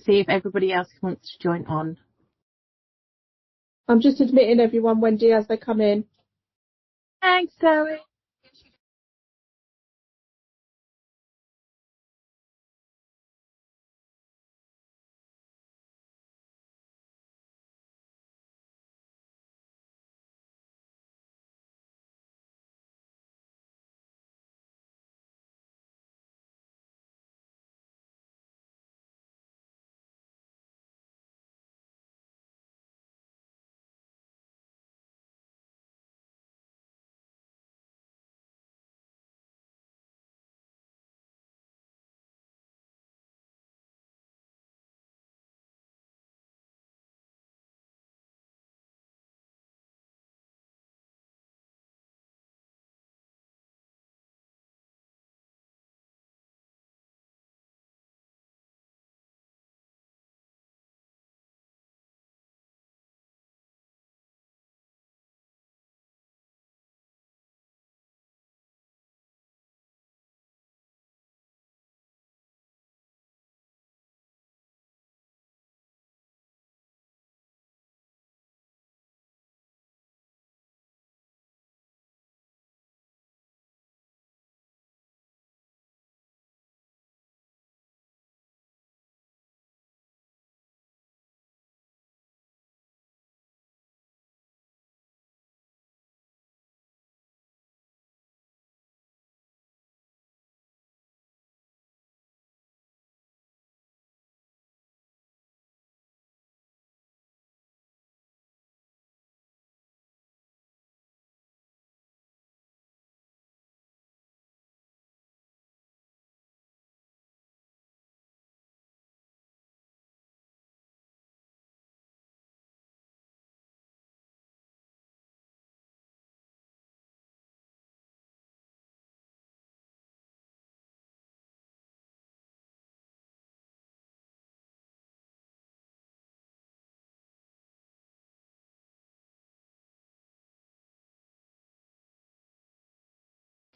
see if everybody else wants to join on. I'm just admitting everyone, Wendy, as they come in. Thanks, Zoe.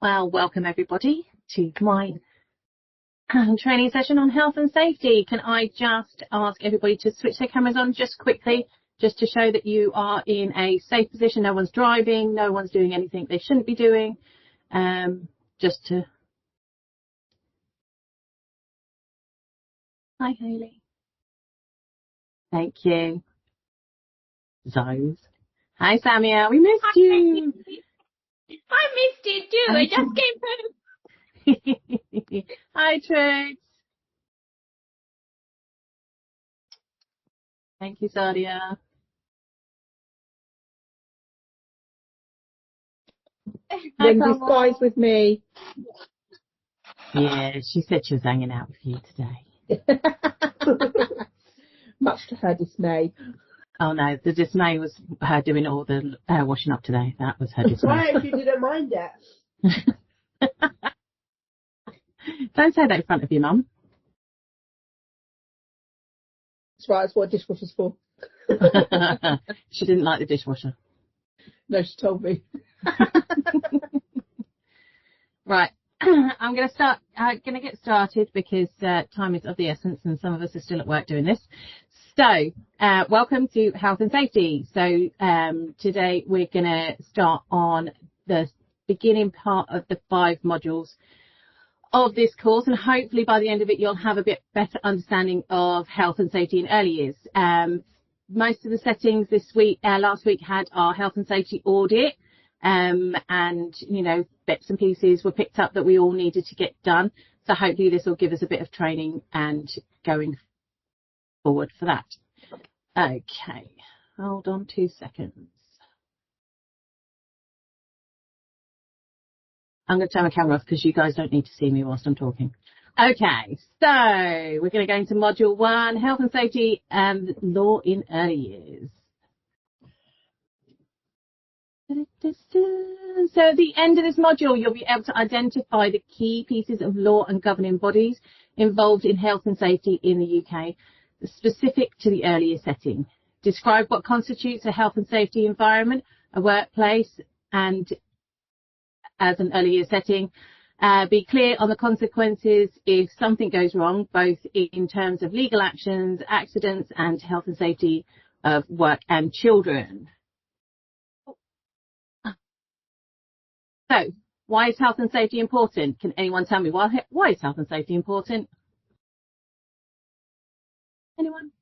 Well, welcome everybody to my training session on health and safety. Can I just ask everybody to switch their cameras on just quickly, just to show that you are in a safe position. No one's driving, no one's doing anything they shouldn't be doing. Just to... Hi, Hayley. Thank you. Zoes. Hi, Samia. We missed you. I missed it too. I just came home. Hi, Trix. Thank you, Sadia. Wendy's guys with me. Yeah, she said she was hanging out with you today. Much to her dismay. Oh no, the dismay was her doing all the washing up today. That was her dismay. Why, if you didn't mind it? Don't say that in front of your mum. That's right, that's what a dishwasher's for. She didn't like the dishwasher. No, she told me. Right. I'm going to get started because time is of the essence and some of us are still at work doing this. So, welcome to Health and Safety. So, today we're going to start on the beginning part of the 5 modules of this course, and hopefully by the end of it you'll have a bit better understanding of health and safety in early years. Most of the settings this week, last week had our health and safety audit, and you know, bits and pieces were picked up that we all needed to get done. So hopefully this will give us a bit of training and going forward for that. Okay, hold on 2 seconds. I'm going to turn my camera off because you guys don't need to see me whilst I'm talking. Okay, so we're going to go into Module 1, Health and Safety and Law in Early Years. So at the end of this module, you'll be able to identify the key pieces of law and governing bodies involved in health and safety in the UK, specific to the earlier setting. Describe what constitutes a health and safety environment, a workplace, and as an early year setting, Be clear on the consequences if something goes wrong, both in terms of legal actions, accidents, and health and safety of work and children. So, why is health and safety important? Can anyone tell me why is health and safety important? Anyone?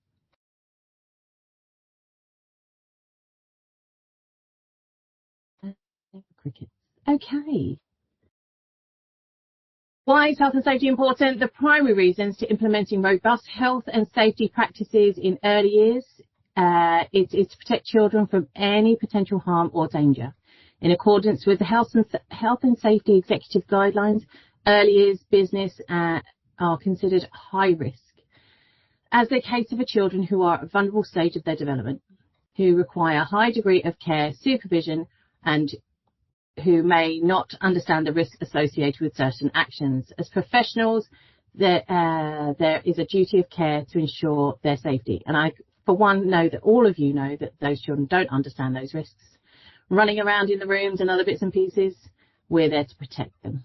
Crickets. Okay. Why is health and safety important? The primary reasons to implementing robust health and safety practices in early years is to protect children from any potential harm or danger. In accordance with the Health and Safety Executive Guidelines, early years business are considered high risk, as they cater for children who are at a vulnerable stage of their development, who require a high degree of care, supervision, and who may not understand the risk associated with certain actions. As professionals, there is a duty of care to ensure their safety. And I, for one, know that all of you know that those children don't understand those risks. Running around in the rooms and other bits and pieces, we're there to protect them.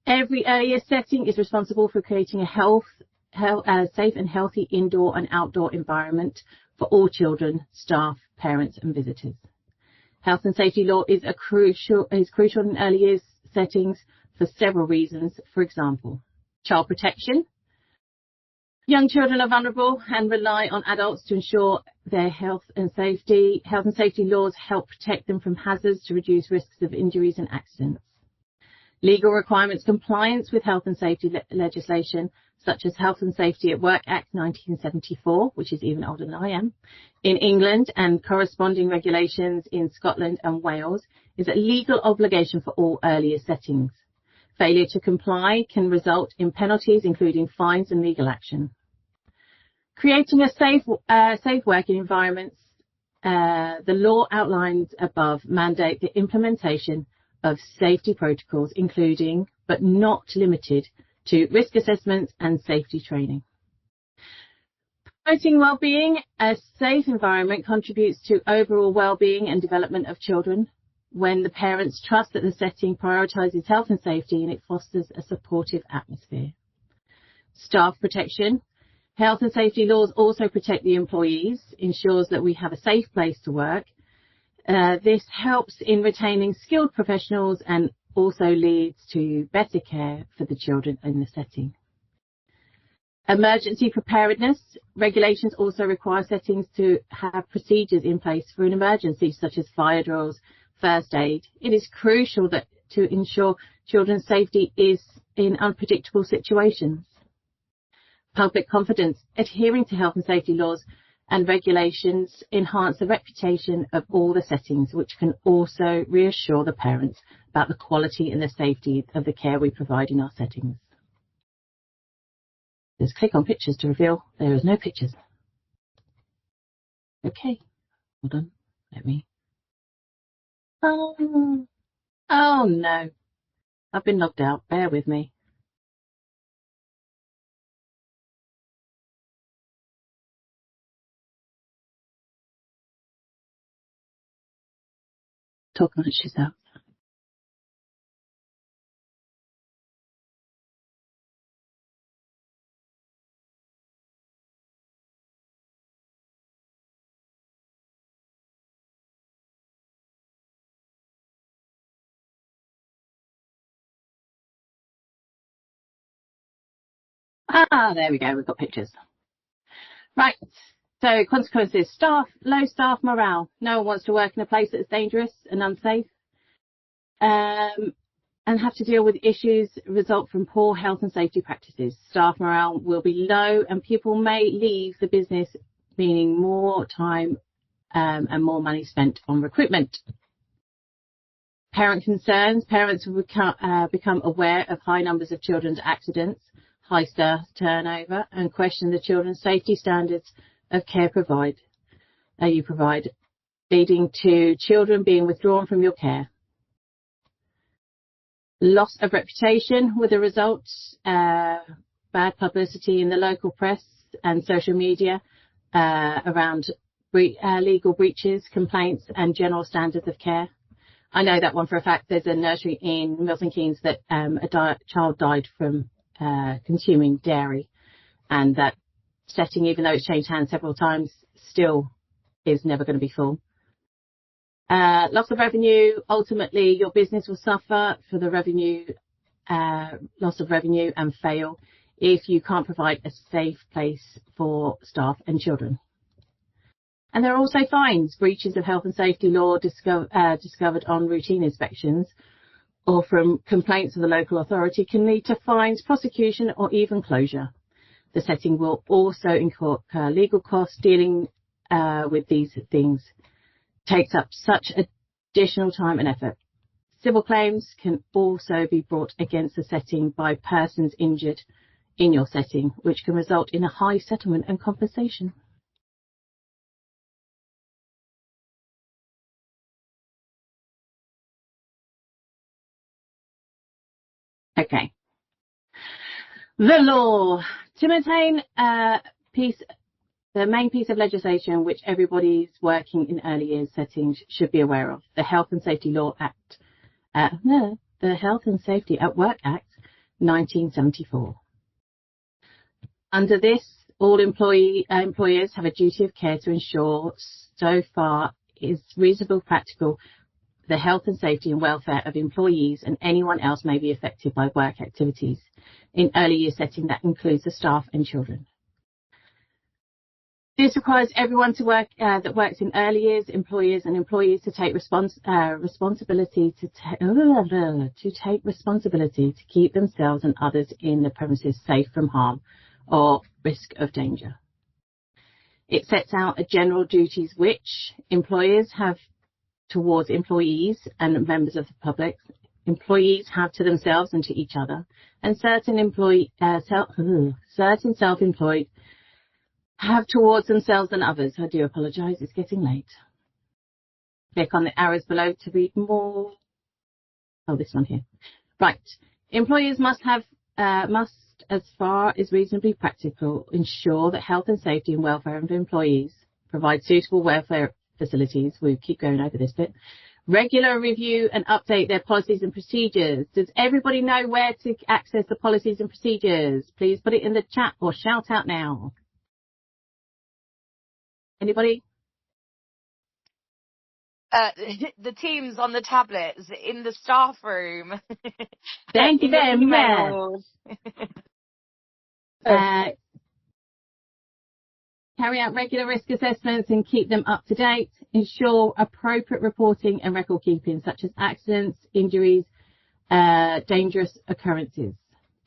Every early years setting is responsible for creating a safe and healthy indoor and outdoor environment for all children, staff, parents and visitors. Health and safety law is crucial in early years settings for several reasons. For example, child protection. Young children are vulnerable and rely on adults to ensure their health and safety. Health and safety laws help protect them from hazards to reduce risks of injuries and accidents. Legal requirements compliance with health and safety legislation, such as Health and Safety at Work Act 1974, which is even older than I am, in England, and corresponding regulations in Scotland and Wales, is a legal obligation for all earlier settings. Failure to comply can result in penalties, including fines and legal action. Creating a safe working environments, the law outlined above mandate the implementation of safety protocols, including, but not limited to, risk assessments and safety training. Promoting well-being, a safe environment contributes to overall well-being and development of children when the parents trust that the setting prioritises health and safety and it fosters a supportive atmosphere. Staff protection. Health and safety laws also protect the employees, ensures that we have a safe place to work. This helps in retaining skilled professionals and also leads to better care for the children in the setting. Emergency preparedness. Regulations also require settings to have procedures in place for an emergency, such as fire drills, first aid. It is crucial that to ensure children's safety is in unpredictable situations. Public confidence. Adhering to health and safety laws and regulations enhance the reputation of all the settings, which can also reassure the parents about the quality and the safety of the care we provide in our settings. Just click on pictures to reveal there is no pictures. Okay, hold on, let me. Oh no, I've been logged out, bear with me. Talk amongst yourself. There we go, we've got pictures. Right, so consequences. Low staff morale. No one wants to work in a place that's dangerous and unsafe. And have to deal with issues result from poor health and safety practices. Staff morale will be low and people may leave the business, meaning more time and more money spent on recruitment. Parent concerns. Parents will become aware of high numbers of children's accidents, high staff turnover, and question the children's safety standards of care you provide, leading to children being withdrawn from your care. Loss of reputation with the results, bad publicity in the local press and social media around legal breaches, complaints and general standards of care. I know that one for a fact. There's a nursery in Milton Keynes that child died from consuming dairy, and that setting, even though it's changed hands several times, still is never going to be full. Loss of revenue. Ultimately, your business will suffer for the revenue, loss of revenue, and fail if you can't provide a safe place for staff and children. And there are also fines. Breaches of health and safety law discovered on routine inspections or from complaints of the local authority can lead to fines, prosecution, or even closure. The setting will also incur legal costs. Dealing with these things takes up such additional time and effort. Civil claims can also be brought against the setting by persons injured in your setting, which can result in a high settlement and compensation. Okay. The law. To maintain the main piece of legislation which everybody's working in early years settings should be aware of, the Health and Safety Law Act, the Health and Safety at Work Act 1974. Under this, all employers have a duty of care to ensure, so far is reasonable practical, the health and safety and welfare of employees and anyone else may be affected by work activities in early year setting that includes the staff and children. This requires everyone to work that works in early years, employers and employees, to take responsibility to keep themselves and others in the premises safe from harm or risk of danger. It sets out a general duties which employers have towards employees and members of the public, employees have to themselves and to each other, and certain self-employed have towards themselves and others. I do apologise, it's getting late. Click on the arrows below to read more. Oh, this one here. Right. Employers must, as far as reasonably practical, ensure that health and safety and welfare of employees, provide suitable welfare facilities. We keep going over this bit. Regular review and update their policies and procedures. Does everybody know where to access the policies and procedures? Please put it in the chat or shout out now. Anybody? The teams on the tablets in the staff room. Thank you very much. Carry out regular risk assessments and keep them up to date. Ensure appropriate reporting and record keeping, such as accidents, injuries, dangerous occurrences.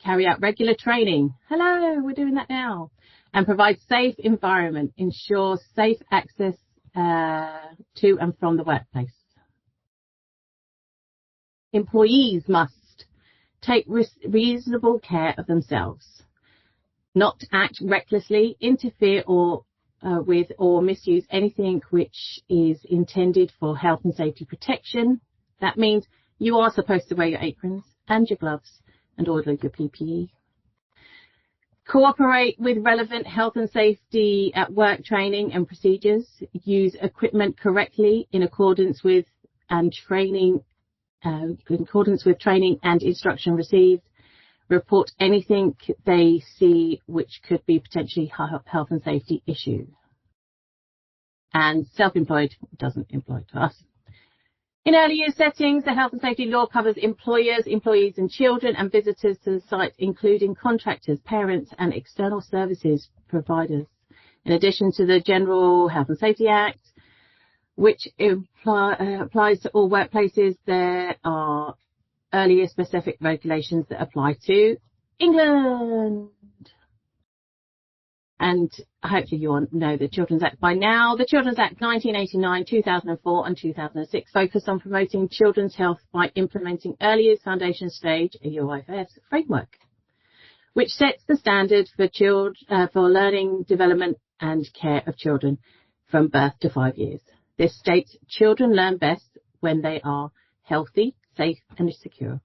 Carry out regular training. Hello, we're doing that now. And provide safe environment. Ensure safe access to and from the workplace. Employees must take reasonable care of themselves, not act recklessly, interfere with or misuse anything which is intended for health and safety protection. That means you are supposed to wear your aprons and your gloves and all of your PPE. Cooperate with relevant health and safety at work training and procedures. Use equipment correctly in accordance with training and instruction received. Report anything they see which could be potentially health and safety issue. And self-employed doesn't employ to us. In early years settings, the health and safety law covers employers, employees and children and visitors to the site, including contractors, parents and external services providers. In addition to the General Health and Safety Act, which applies to all workplaces, there are earlier specific regulations that apply to England. And hopefully you all know the Children's Act by now. The Children's Act 1989, 2004 and 2006 focused on promoting children's health by implementing early years foundation stage, a UIFS framework, which sets the standard for learning, development and care of children from birth to 5 years. This states children learn best when they are healthy, safe and secure,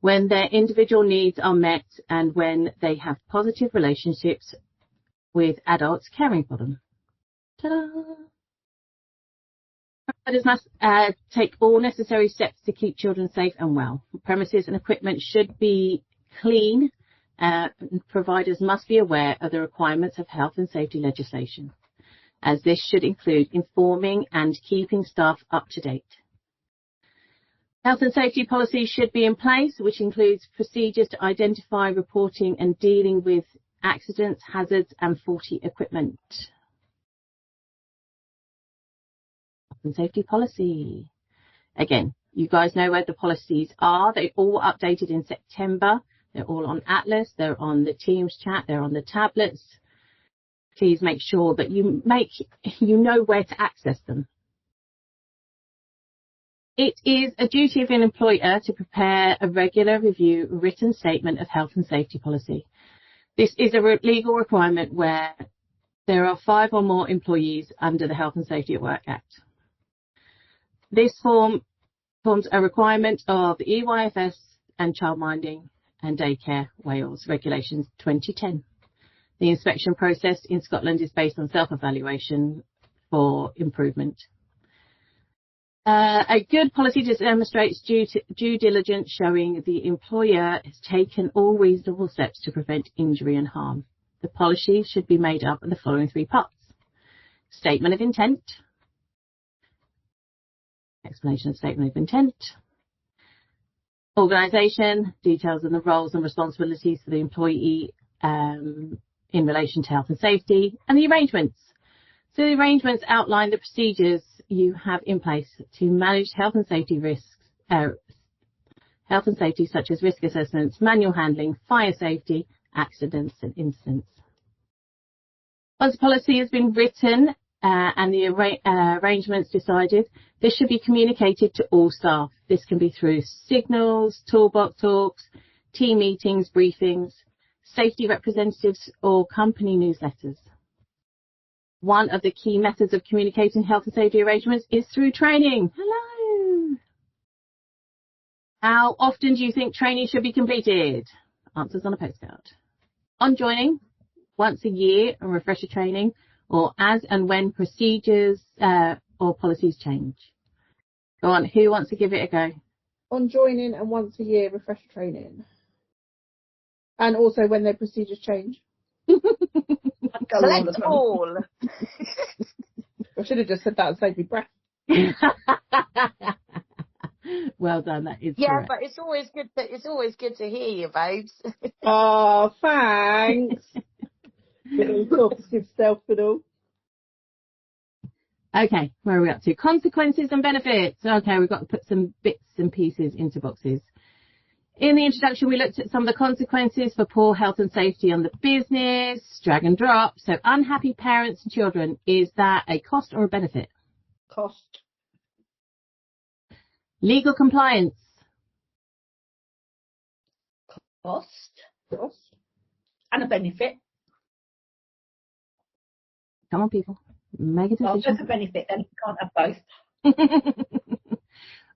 when their individual needs are met and when they have positive relationships with adults caring for them. Ta-da! Providers must take all necessary steps to keep children safe and well. Premises and equipment should be clean. Providers must be aware of the requirements of health and safety legislation, as this should include informing and keeping staff up to date. Health and safety policies should be in place, which includes procedures to identify, reporting and dealing with accidents, hazards and faulty equipment. Health and safety policy. Again, you guys know where the policies are. They all updated in September. They're all on Atlas. They're on the Teams chat. They're on the tablets. Please make sure that you know where to access them. It is a duty of an employer to prepare a regular review written statement of health and safety policy. This is a legal requirement where there are 5 or more employees under the Health and Safety at Work Act. This forms a requirement of the EYFS and Childminding and Daycare Wales Regulations 2010. The inspection process in Scotland is based on self-evaluation for improvement. A good policy demonstrates due diligence, showing the employer has taken all reasonable steps to prevent injury and harm. The policy should be made up of the following 3 parts. Statement of intent. Explanation of statement of intent. Organisation, details of the roles and responsibilities for the employee in relation to health and safety, and the arrangements. So the arrangements outline the procedures you have in place to manage health and safety risks, health and safety such as risk assessments, manual handling, fire safety, accidents and incidents. Once the policy has been written and the arrangements decided, this should be communicated to all staff. This can be through signals, toolbox talks, team meetings, briefings, safety representatives or company newsletters. One of the key methods of communicating health and safety arrangements is through training. Hello. How often do you think training should be completed? Answers on a postcard. On joining, once a year, a refresher training, or as and when procedures or policies change. Go on, who wants to give it a go? On joining and once a year refresher training. And also when their procedures change. Select all. I should have just said that and saved me breath. Well done, that is Yeah, correct. but it's always good to hear you, babes. Oh, thanks. Little positive self-fiddle. Okay, where are we up to? Consequences and benefits. Okay, we've got to put some bits and pieces into boxes. In the introduction, we looked at some of the consequences for poor health and safety on the business, drag and drop. So unhappy parents and children, is that a cost or a benefit? Cost. Legal compliance. Cost Cost. and a benefit. Come on, people. Make a Well, decision. there's a benefit, then you can't have both.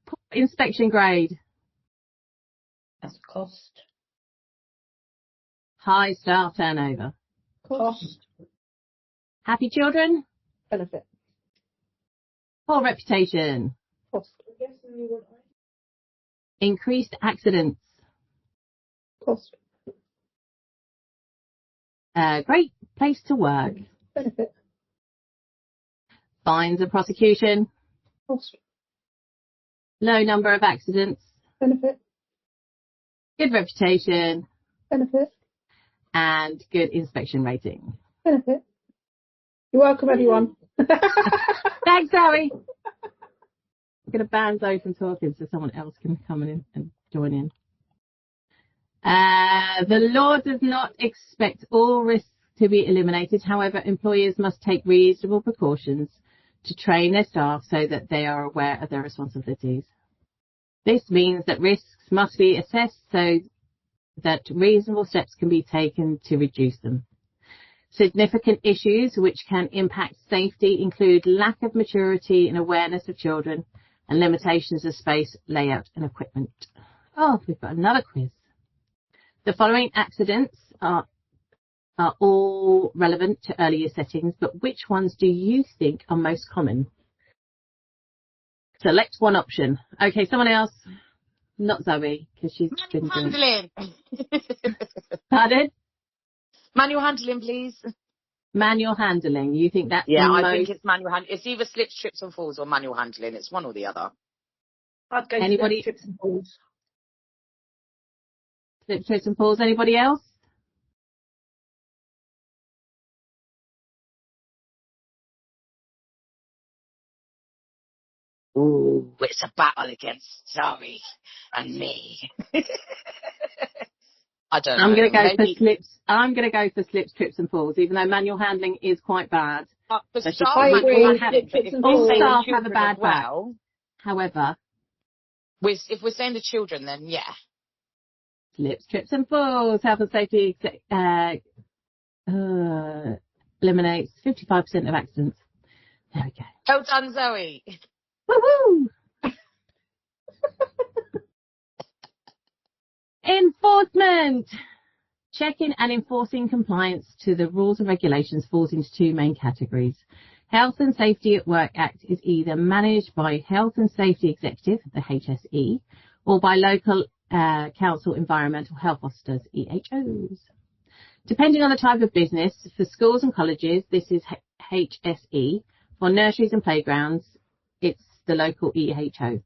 Poor inspection grade. That's a cost. High staff turnover. Cost. Happy children. Benefit. Poor reputation. Cost. Increased accidents. Cost. Great place to work. Benefit. Fines and prosecution. Cost. Low number of accidents. Benefit. Good reputation. Benefit. And good inspection rating. Benefit. You're welcome, everyone. Thanks, Zoe. I'm going to ban Zoe from talking so someone else can come in and join in. The law does not expect all risks to be eliminated. However, employers must take reasonable precautions to train their staff so that they are aware of their responsibilities. This means that risks must be assessed so that reasonable steps can be taken to reduce them. Significant issues which can impact safety include lack of maturity and awareness of children and limitations of space, layout and equipment. Oh, we've got another quiz. The following accidents are all relevant to earlier settings, but which ones do you think are most common? Select one option. Okay, someone else. Not Zoe, because she's been Manual doing... handling. Pardon? Manual handling, please. Manual handling. You think that's Yeah, the I most... think it's manual handling. It's either slips, trips and falls or manual handling. It's one or the other. I'd go Anybody? for trips and balls. Slips, trips and falls. Anybody else? Ooh, it's a battle against Zoe and me. I don't know. I'm going to go Maybe, for slips. I'm going to go for slips, trips and falls, even though manual handling is quite bad. for So staff, I manual agree. handling, but if All we're saying staff the have a children bad as well, However, if we're saying the children, then yeah. slips, trips and falls, health and safety eliminates 55% of accidents. There we go. Well done, Zoe. Woohoo! Enforcement. Checking and enforcing compliance to the rules and regulations falls into two main categories. Health and Safety at Work Act is either managed by Health and Safety Executive, the HSE, or by local council environmental health officers, EHOs. Depending on the type of business, for schools and colleges, this is HSE. For nurseries and playgrounds, it's the local EHO.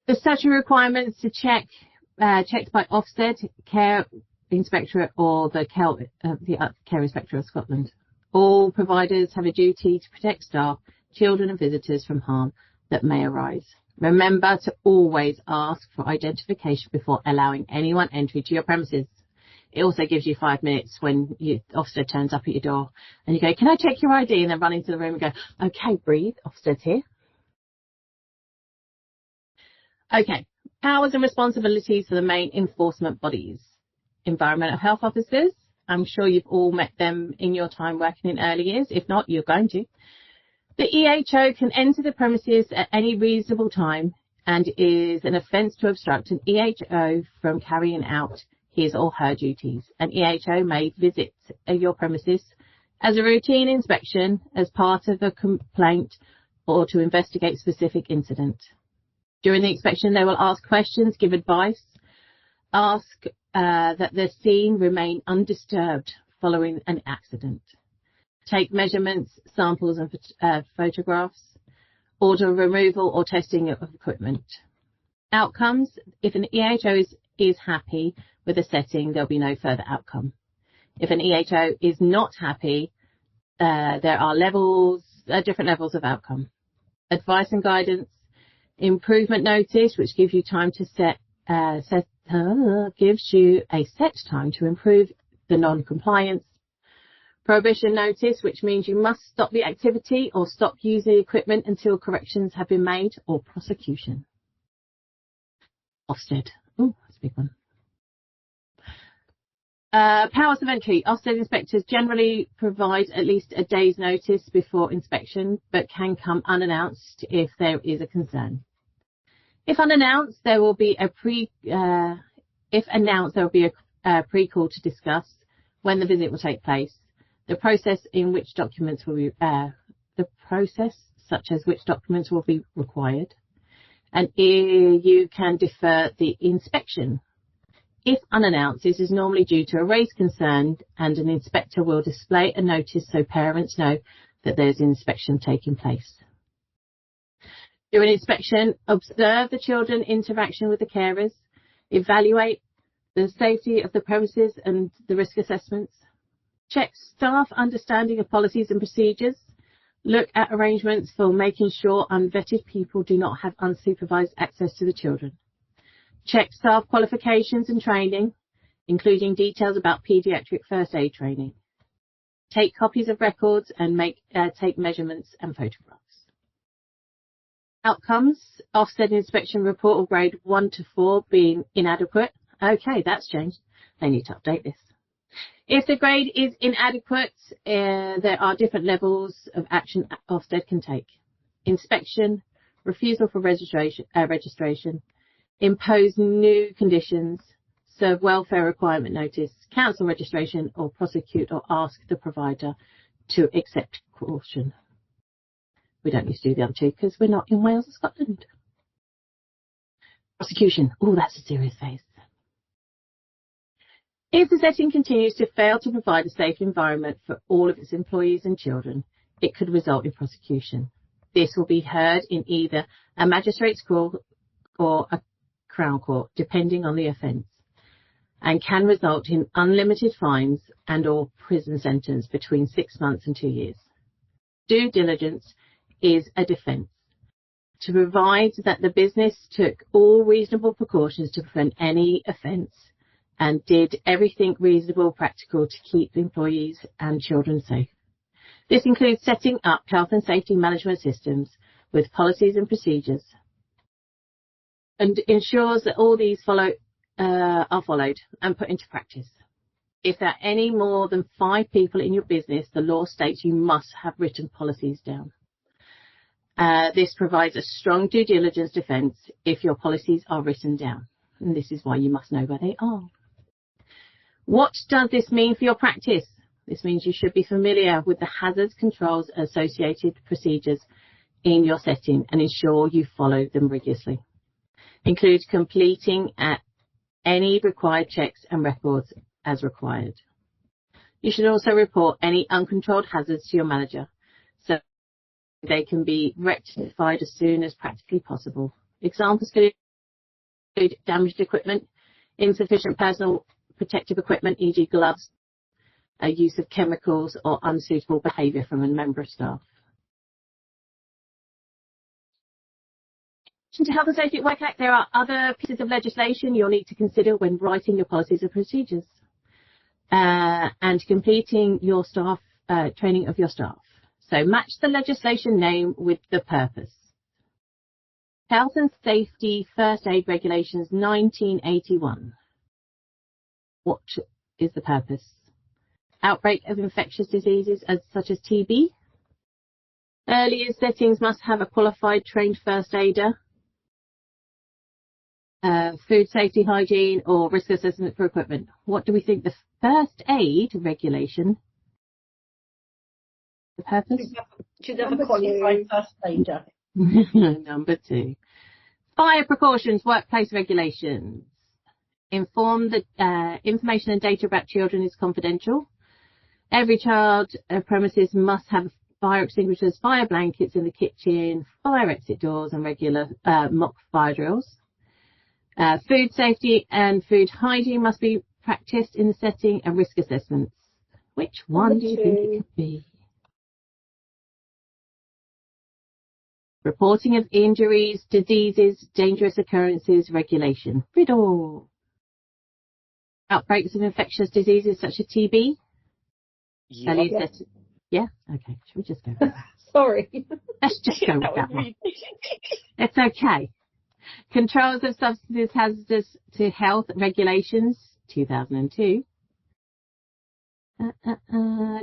The statutory requirements to checked by Ofsted, Care Inspectorate or the Care Inspectorate of Scotland. All providers have a duty to protect staff, children and visitors from harm that may arise. Remember to always ask for identification before allowing anyone entry to your premises. It also gives you 5 minutes when Ofsted turns up at your door and you go, can I check your ID? And then run into the room and go, okay, breathe, Ofsted's here. Okay, powers and responsibilities for the main enforcement bodies. Environmental health officers. I'm sure you've all met them in your time working in early years. If not, you're going to. The EHO can enter the premises at any reasonable time and is an offence to obstruct an EHO from carrying out his or her duties. An EHO may visit your premises as a routine inspection as part of a complaint or to investigate specific incident. During the inspection, they will ask questions, give advice, ask that the scene remain undisturbed following an accident, take measurements, samples and photographs, order removal or testing of equipment. Outcomes: if an EHO is happy with the setting, there'll be no further outcome. If an EHO is not happy, there are different levels of outcome. Advice and guidance: improvement notice, which gives you time to gives you a set time to improve the non-compliance. Prohibition notice, which means you must stop the activity or stop using the equipment until corrections have been made, or prosecution. Ofsted. Oh, that's a big one. Powers of entry. Ofsted inspectors generally provide at least a day's notice before inspection, but can come unannounced if there is a concern. If unannounced, there will be a pre-call to discuss when the visit will take place, the process in which documents will be, such as which documents will be required, and you can defer the inspection. If unannounced, this is normally due to a raised concern, and an inspector will display a notice so parents know that there's an inspection taking place. During inspection, observe the children interaction with the carers, evaluate the safety of the premises and the risk assessments, check staff understanding of policies and procedures, look at arrangements for making sure unvetted people do not have unsupervised access to the children, check staff qualifications and training, including details about paediatric first aid training, take copies of records and take measurements and photographs. Outcomes: Ofsted inspection report of grade 1 to 4 being inadequate. Okay, that's changed. They need to update this. If the grade is inadequate, there are different levels of action Ofsted can take. Inspection, refusal for registration, impose new conditions, serve welfare requirement notice, cancel registration, or prosecute or ask the provider to accept caution. We don't need to do the other two because we're not in Wales or Scotland. Prosecution. Oh, that's a serious phase. If the setting continues to fail to provide a safe environment for all of its employees and children, it could result in prosecution. This will be heard in either a magistrate's court or a Crown Court, depending on the offence, and can result in unlimited fines and or prison sentence between 6 months and 2 years. Due diligence is a defence to provide that the business took all reasonable precautions to prevent any offence and did everything reasonable practical to keep employees and children safe. This includes setting up health and safety management systems with policies and procedures, and ensures that all these are followed and put into practice. If there are any more than 5 people in your business, the law states you must have written policies down. This provides a strong due diligence defence if your policies are written down, and this is why you must know where they are. What does this mean for your practice? This means you should be familiar with the hazards, controls, and associated procedures in your setting and ensure you follow them rigorously. Include completing any required checks and records as required. You should also report any uncontrolled hazards to your manager so they can be rectified as soon as practically possible. Examples could include damaged equipment, insufficient personal protective equipment, e.g. gloves, use of chemicals or unsuitable behaviour from a member of staff. To Health and Safety at Work Act, there are other pieces of legislation you'll need to consider when writing your policies and procedures and completing your staff training of your staff. So match the legislation name with the purpose. Health and Safety First Aid Regulations 1981. What is the purpose? Outbreak of infectious diseases such as TB. Earlier settings must have a qualified trained first aider. Food safety, hygiene, or risk assessment for equipment. What do we think the first aid regulation? The purpose? Should have a qualified first aider. Number 2. Fire precautions, workplace regulations. Inform that information and data about children is confidential. Every child premises must have fire extinguishers, fire blankets in the kitchen, fire exit doors, and regular mock fire drills. Food safety and food hygiene must be practiced in the setting, and risk assessments. Which one do you think it could be? Reporting of injuries, diseases, dangerous occurrences, regulation. Riddle. Outbreaks of infectious diseases such as TB. Yeah? Okay. Should we just go with that? Sorry. Let's just go with that one. It's okay. Controls of substances hazardous to health regulations, 2002.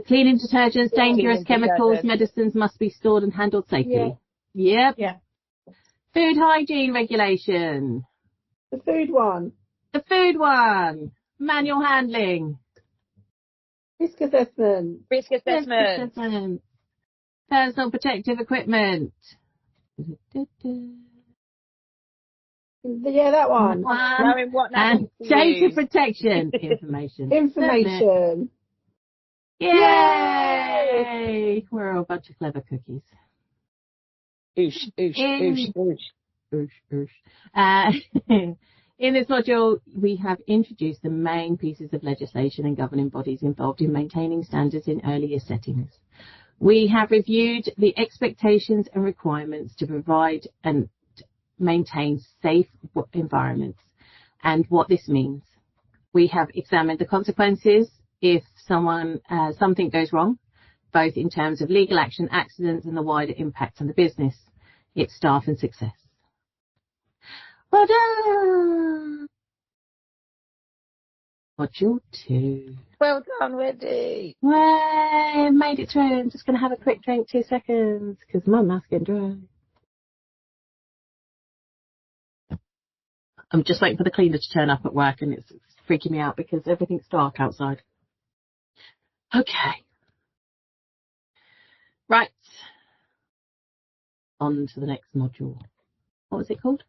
Cleaning detergents, dangerous chemicals, medicines must be stored and handled safely. Yeah. Yep. Yeah. Food hygiene regulation. The food one. The food one. Manual handling. Risk assessment. Risk assessment. Risk assessment. Personal protective equipment. Yeah, that one. Knowing what And data protection information. Information. Yay! We're all a bunch of clever cookies. Oosh, oosh, oosh, oosh. Oosh, oosh. In this module, we have introduced the main pieces of legislation and governing bodies involved in maintaining standards in earlier settings. We have reviewed the expectations and requirements to provide and maintain safe environments and what this means. We have examined the consequences if something goes wrong, both in terms of legal action, accidents, and the wider impact on the business, its staff, and success. Well done! Module 2. Well done, Wendy. Way, made it through. I'm just going to have a quick drink, 2 seconds, because my mouth's getting dry. I'm just waiting for the cleaner to turn up at work, and it's freaking me out because everything's dark outside. Okay. Right. on to the next module. What was it called?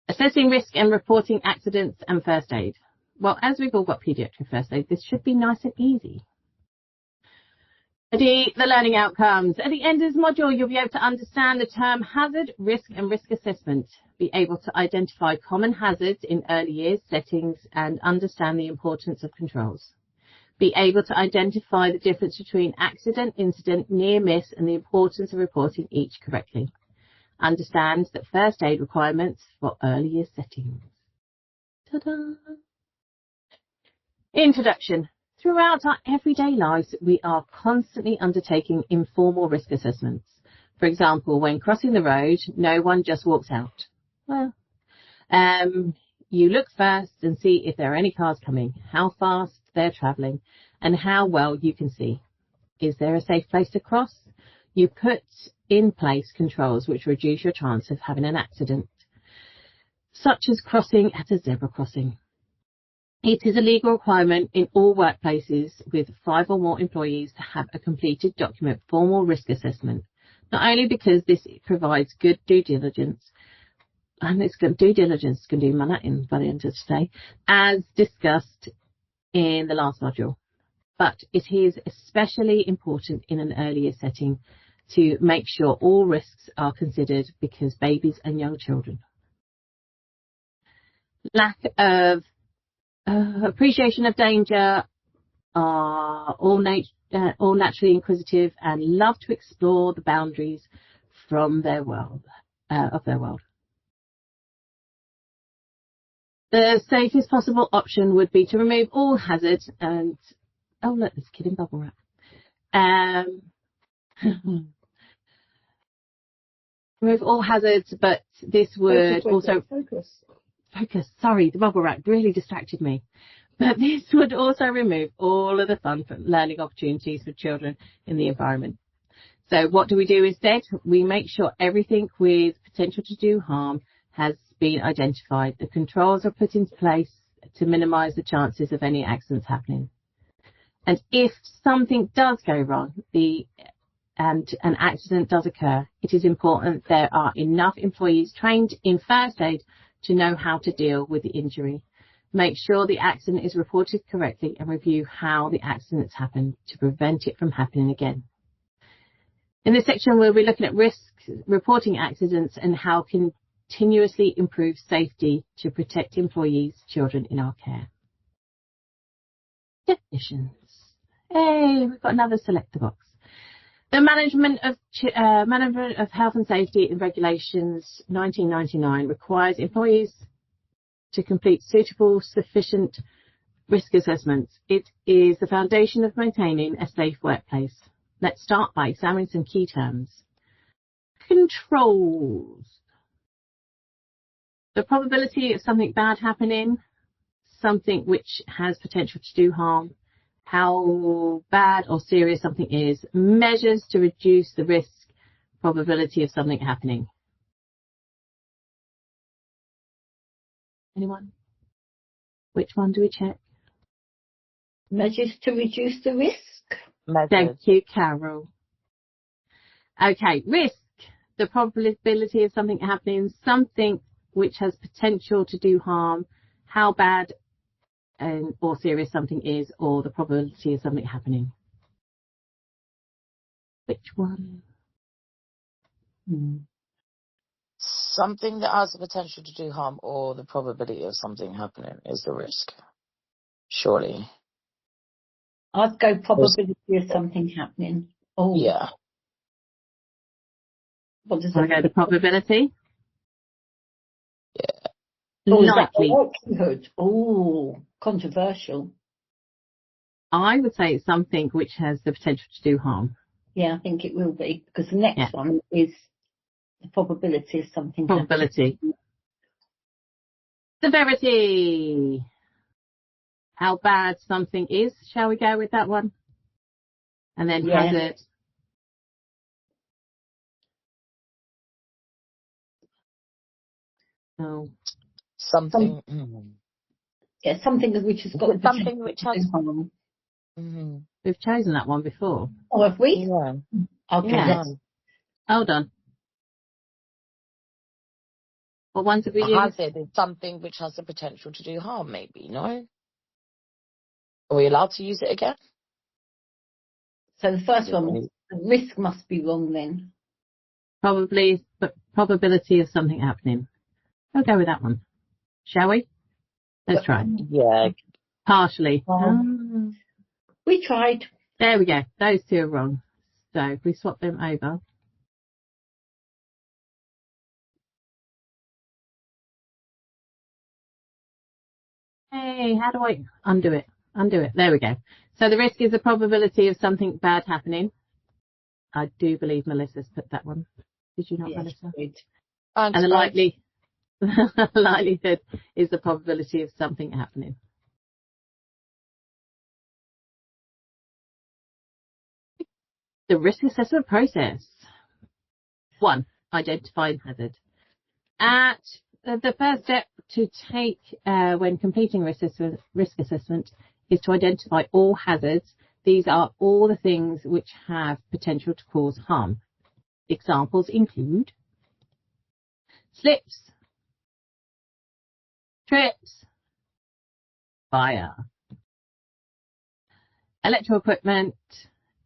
Assessing risk and reporting accidents and first aid. Well, as we've all got paediatric first aid, this should be nice and easy. The learning outcomes. At the end of this module, you'll be able to understand the term hazard, risk and risk assessment, be able to identify common hazards in early years settings and understand the importance of controls. Be able to identify the difference between accident, incident, near miss and the importance of reporting each correctly. Understand the first aid requirements for early year settings. Ta-da! Introduction. Throughout our everyday lives, we are constantly undertaking informal risk assessments. For example, when crossing the road, no one just walks out. Well, you look first and see if there are any cars coming, how fast they're travelling, and how well you can see. Is there a safe place to cross? You put in place controls which reduce your chance of having an accident, such as crossing at a zebra crossing. It is a legal requirement in all workplaces with 5 or more employees to have a completed document formal risk assessment, not only because this provides good due diligence, and it's good due diligence can do my Latin by the end of today, as discussed in the last module, but it is especially important in an earlier setting to make sure all risks are considered because babies and young children. Lack of appreciation of danger are all naturally inquisitive and love to explore the boundaries from their world, of their world. The safest possible option would be to remove all hazards and, oh look, there's a kid in bubble wrap. Remove all hazards, but this would Focus. Sorry, the bubble wrap really distracted me. But this would also remove all of the fun for learning opportunities for children in the environment. So what do we do instead? We make sure everything with potential to do harm has been identified. The controls are put into place to minimise the chances of any accidents happening. And if something does go wrong, and an accident does occur, it is important there are enough employees trained in first aid to know how to deal with the injury. Make sure the accident is reported correctly and review how the accidents happened to prevent it from happening again. In this section, we'll be looking at risk, reporting accidents and how continuously improve safety to protect employees, children in our care. Definitions. Hey, we've got another selector box. The Management of Health and Safety and Regulations 1999 requires employees to complete suitable, sufficient risk assessments. It is the foundation of maintaining a safe workplace. Let's start by examining some key terms. Controls. The probability of something bad happening, something which has potential to do harm, how bad or serious something is, measures to reduce the risk, probability of something happening. Anyone? Which one do we check? Measures to reduce the risk. Thank you, Carol. Okay, risk. The probability of something happening, something which has potential to do harm, how bad or serious something is, or the probability of something happening. Which one? Something that has the potential to do harm or the probability of something happening is the risk. Surely. I'd go probability of something happening. Oh, Yeah. What does Want to go the probability? Yeah. Oh, is that the Likely. likelihood? Oh, controversial. I would say it's something which has the potential to do harm. Yeah, I think it will be, because the next one is the probability of something Probability. happening. Severity. How bad something is. Shall we go with that one? And then Yeah. hazard. Oh. Something. Yeah, something which has got the Something potential which to has. do harm. We've chosen that one before. Oh, have we? Yeah. Okay, Yeah. let's, Hold on. What ones have we A used? hazard is something which has the potential to do harm, maybe, no? Are we allowed to use it again? so the first one, the risk must be wrong then. Probably, but probability of something happening. I'll go with that one. Shall we? Let's try. Yeah. Partially. We tried. There we go. Those two are wrong. So if we swap them over. Hey, how do I undo it? Undo it. There we go. So the risk is the probability of something bad happening. I do believe Melissa's put that one. Did you not, Yes, Melissa? good. And the likelihood is the probability of something happening. The risk assessment process. 1. Identify hazard. At the first step to take when completing risk assessment is to identify all hazards. These are all the things which have potential to cause harm. Examples include slips, trips, fire, electrical equipment,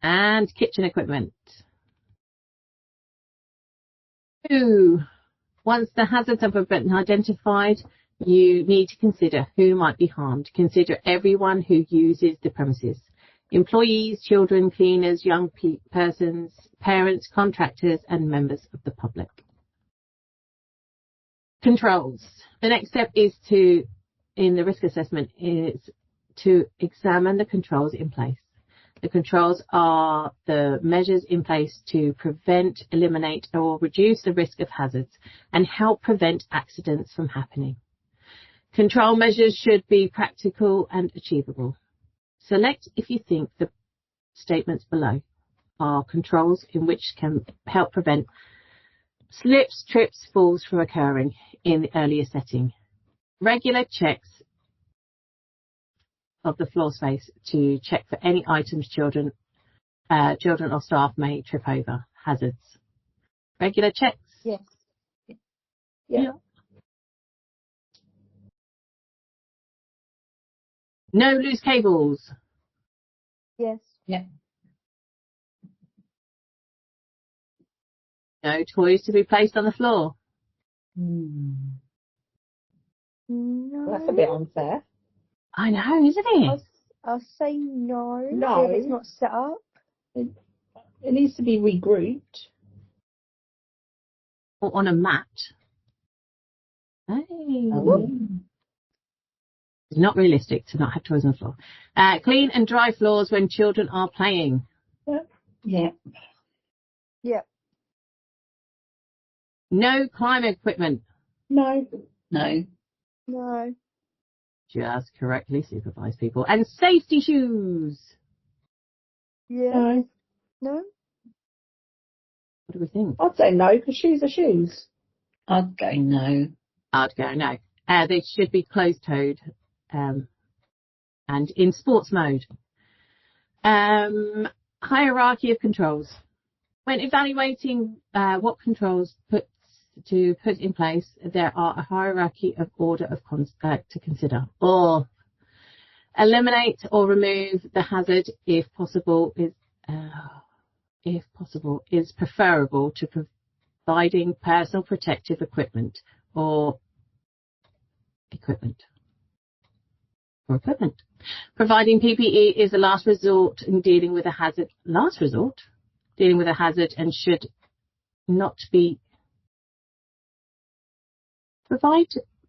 and kitchen equipment. 2. Once the hazards have been identified, you need to consider who might be harmed. Consider everyone who uses the premises. Employees, children, cleaners, young persons, parents, contractors, and members of the public. Controls. The next step is in the risk assessment is to examine the controls in place. The controls are the measures in place to prevent, eliminate, or reduce the risk of hazards and help prevent accidents from happening. Control measures should be practical and achievable. Select if you think the statements below are controls in which can help prevent slips, trips, falls from occurring in the earlier setting. Regular checks of the floor space to check for any items children or staff may trip over. Hazards. Regular checks. Yes. Yeah. No loose cables. Yes. Yeah. No toys to be placed on the floor. No. That's a bit unfair. I know, isn't it? I'll say no. No. If it's not set up. It needs to be regrouped. Or on a mat. Hey. It's not realistic to not have toys on the floor. Clean and dry floors when children are playing. Yeah. Yep. No climate equipment. No. No. No. Just correctly supervise people. And safety shoes. Yeah. No. No. What do we think? I'd say no, because shoes are shoes. I'd go no. I'd go no. They should be closed-toed and in sports mode. Hierarchy of controls. When evaluating what controls to put in place, there are a hierarchy of order of to consider. Or eliminate or remove the hazard if possible is preferable to providing personal protective equipment or equipment. Providing PPE is a last resort in dealing with a hazard. And should not be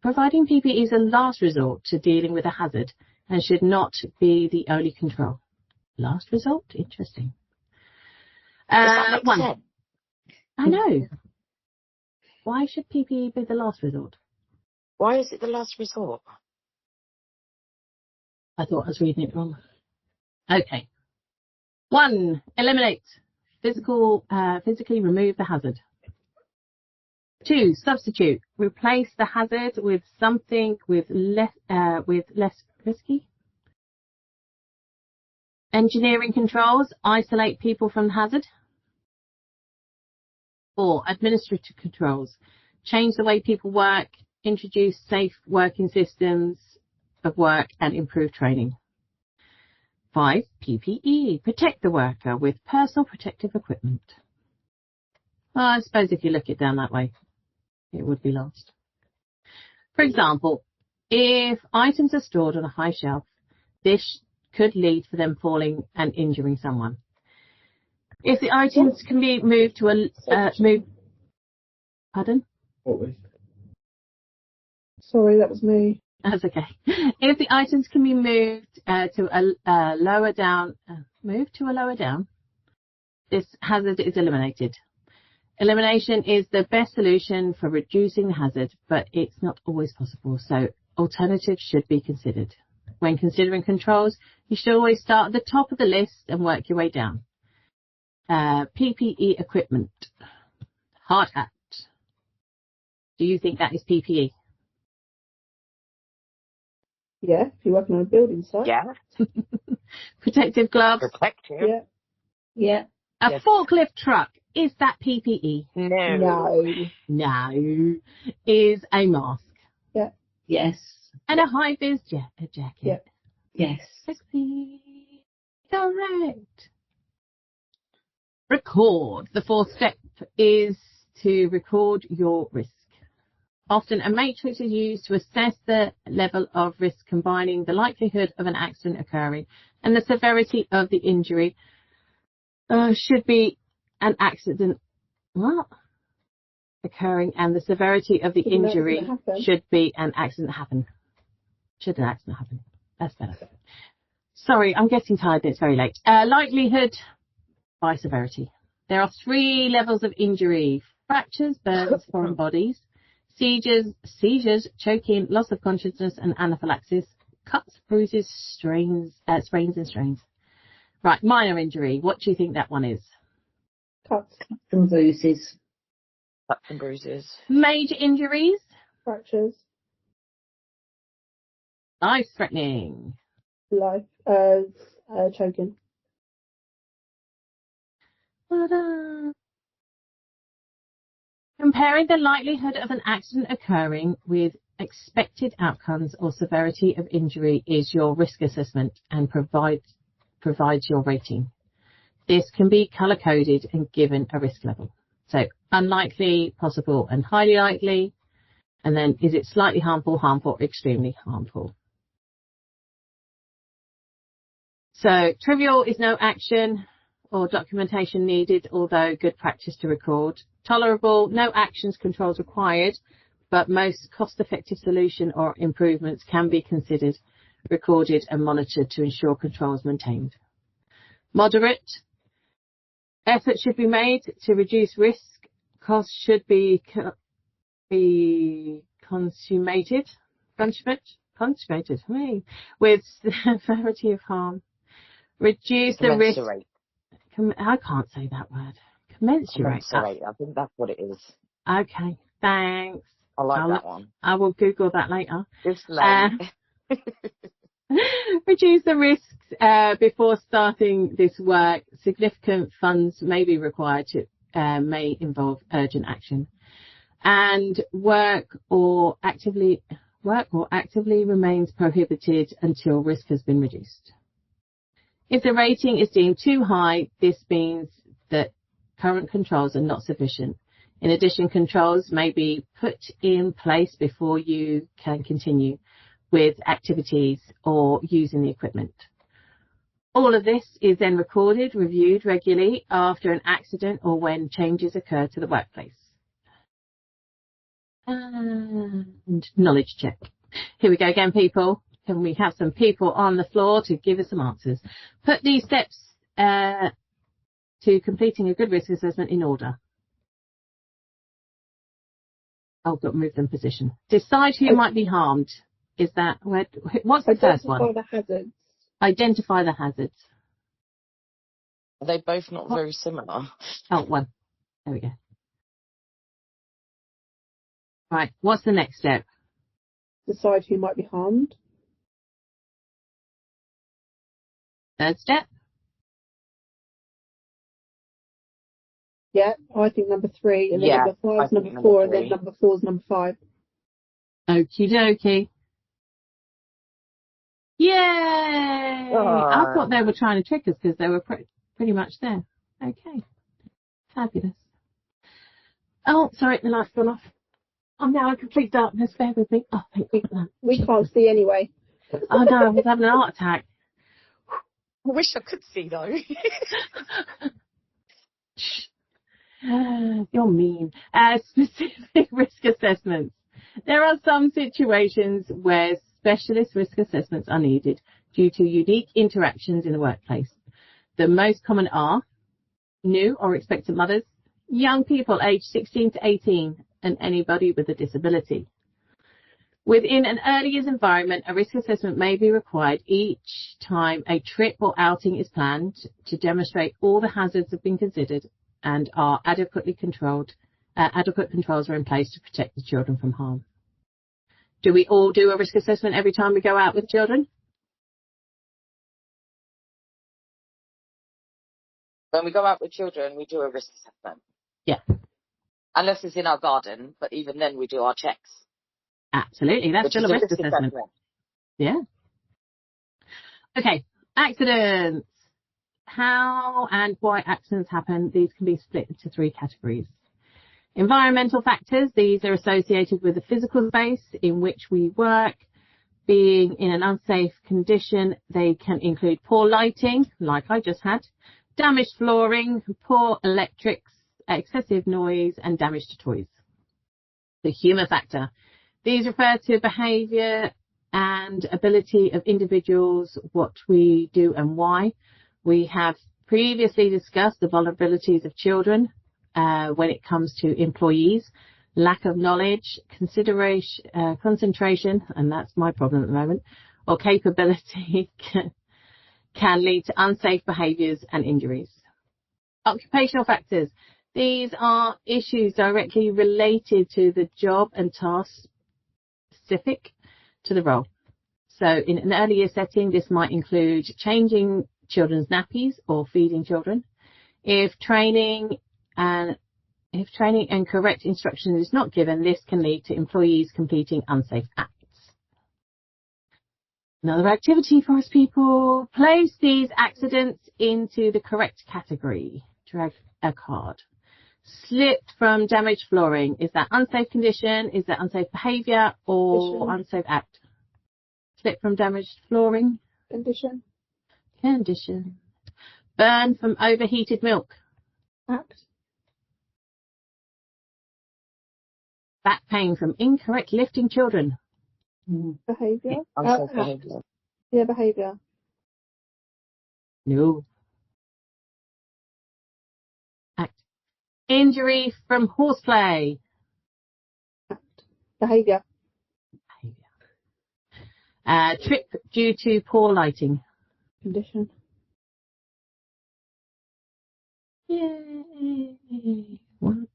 providing PPE is a last resort to dealing with a hazard and should not be the only control. Last resort? Interesting. Does that make 1. sense? I know. Why should PPE be the last resort? Why is it the last resort? I thought I was reading it wrong. Okay. 1. Eliminate. Physically remove the hazard. 2. Substitute. Replace the hazard with something with less risky. Engineering controls. Isolate people from the hazard. 4, administrative controls. Change the way people work, introduce safe working systems of work and improve training. 5, PPE. Protect the worker with personal protective equipment. Well, I suppose if you look it down that way, it would be lost. For example, if items are stored on a high shelf, this could lead for them falling and injuring someone. If the items can be moved to pardon? What was? Sorry, that was me. That's okay. If the items can be moved to a lower down, this hazard is eliminated. Elimination is the best solution for reducing the hazard, but it's not always possible, so alternatives should be considered. When considering controls, you should always start at the top of the list and work your way down. PPE equipment. Hard hat. Do you think that is PPE? Yeah, if you're working on a building site. Yeah. Protective gloves. Protective. Yeah. Yeah. A Yes. forklift truck. Is that PPE? No. No. No. Is a mask. Yes. And a high-vis jacket. Yeah. Yes. Sexy. Correct. Record. The 4th step is to record your risk. Often a matrix is used to assess the level of risk, combining the likelihood of an accident occurring and the severity of the injury. Should be an accident occurring and the severity of the injury should be an accident happen. Should an accident happen. That's better. Sorry, I'm getting tired and it's very late. Likelihood by severity. There are 3 levels of injury: fractures, burns, foreign bodies, seizures, choking, loss of consciousness and anaphylaxis, cuts, bruises, sprains and strains. Right, minor injury. What do you think that one is? Cuts, Some bruises. Cuts and bruises. Major injuries. fractures, Life-threatening. life, choking. Well done. Comparing the likelihood of an accident occurring with expected outcomes or severity of injury is your risk assessment and provides your rating. This can be colour-coded and given a risk level. So unlikely, possible and highly likely. And then is it slightly harmful, harmful, extremely harmful? So trivial is no action or documentation needed, although good practice to record. Tolerable, no actions, controls required, but most cost-effective solution or improvements can be considered, recorded and monitored to ensure controls maintained. Moderate, effort should be made to reduce risk. Costs should be consummated with severity of harm. Reduce the risk. I can't say that word. Commensurate. I think that's what it is. Okay, thanks. I like that one. I will Google that later. This lane. Reduce the risks before starting this work. Significant funds may be required to may involve urgent action, and work or actively remains prohibited until risk has been reduced. If the rating is deemed too high, this means that current controls are not sufficient. In addition, controls may be put in place before you can continue with activities or using the equipment. All of this is then recorded, reviewed regularly after an accident or when changes occur to the workplace. And knowledge check. Here we go again, people. Can we have some people on the floor to give us some answers? Put these steps to completing a good risk assessment in order. Oh, got to move them position. Decide who might be harmed. Is that what's the first one? Identify the hazards. Identify the hazards. Are they both not very similar? Oh, one. There we go. Right. What's the next step? Decide who might be harmed. Third step. Yeah, I think number 3, and then Yeah, number 5 I is think number number 4, and 3. then number 4 is number 5. Okie dokie. Yay! I thought they were trying to trick us because they were pretty much there. Okay. Fabulous. Oh, sorry, the light's gone off. I'm now in complete darkness. Bear with me. Oh, thank you for that. We can't see anyway. Oh no, I was having an heart attack. I wish I could see though. You're mean. Specific risk assessments. There are some situations where specialist risk assessments are needed due to unique interactions in the workplace. The most common are new or expectant mothers, young people aged 16 to 18, and anybody with a disability. Within an early years environment, a risk assessment may be required each time a trip or outing is planned to demonstrate all the hazards have been considered and are adequately controlled. Adequate controls are in place to protect the children from harm. Do we all do a risk assessment every time we go out with children? When we go out with children, we do a risk assessment. Yeah. Unless it's in our garden, but even then we do our checks. Absolutely, that's still a risk assessment. Yeah. Okay, accidents. How and why accidents happen, these can be split into 3 categories. Environmental factors, these are associated with the physical space in which we work. Being in an unsafe condition, they can include poor lighting, like I just had, damaged flooring, poor electrics, excessive noise, and damage to toys. The human factor, these refer to behaviour and ability of individuals, what we do and why. We have previously discussed the vulnerabilities of children when it comes to employees, lack of knowledge, consideration, concentration, and that's my problem at the moment, or capability can lead to unsafe behaviours and injuries. Occupational factors. These are issues directly related to the job and tasks specific to the role. So in an early year setting, this might include changing children's nappies or feeding children. If training and correct instruction is not given, this can lead to employees completing unsafe acts. Another activity for us people, place these accidents into the correct category. Drag a card. Slipped from damaged flooring. Is that unsafe condition? Is that unsafe behaviour or unsafe act? Slipped from damaged flooring. Condition. Burn from overheated milk. Act. Back pain from incorrect lifting children. Behaviour. Unsafe behaviour. Yeah, behaviour. No. Act. Injury from horseplay. Act. Behaviour. Trip due to poor lighting. Condition. Yay. One.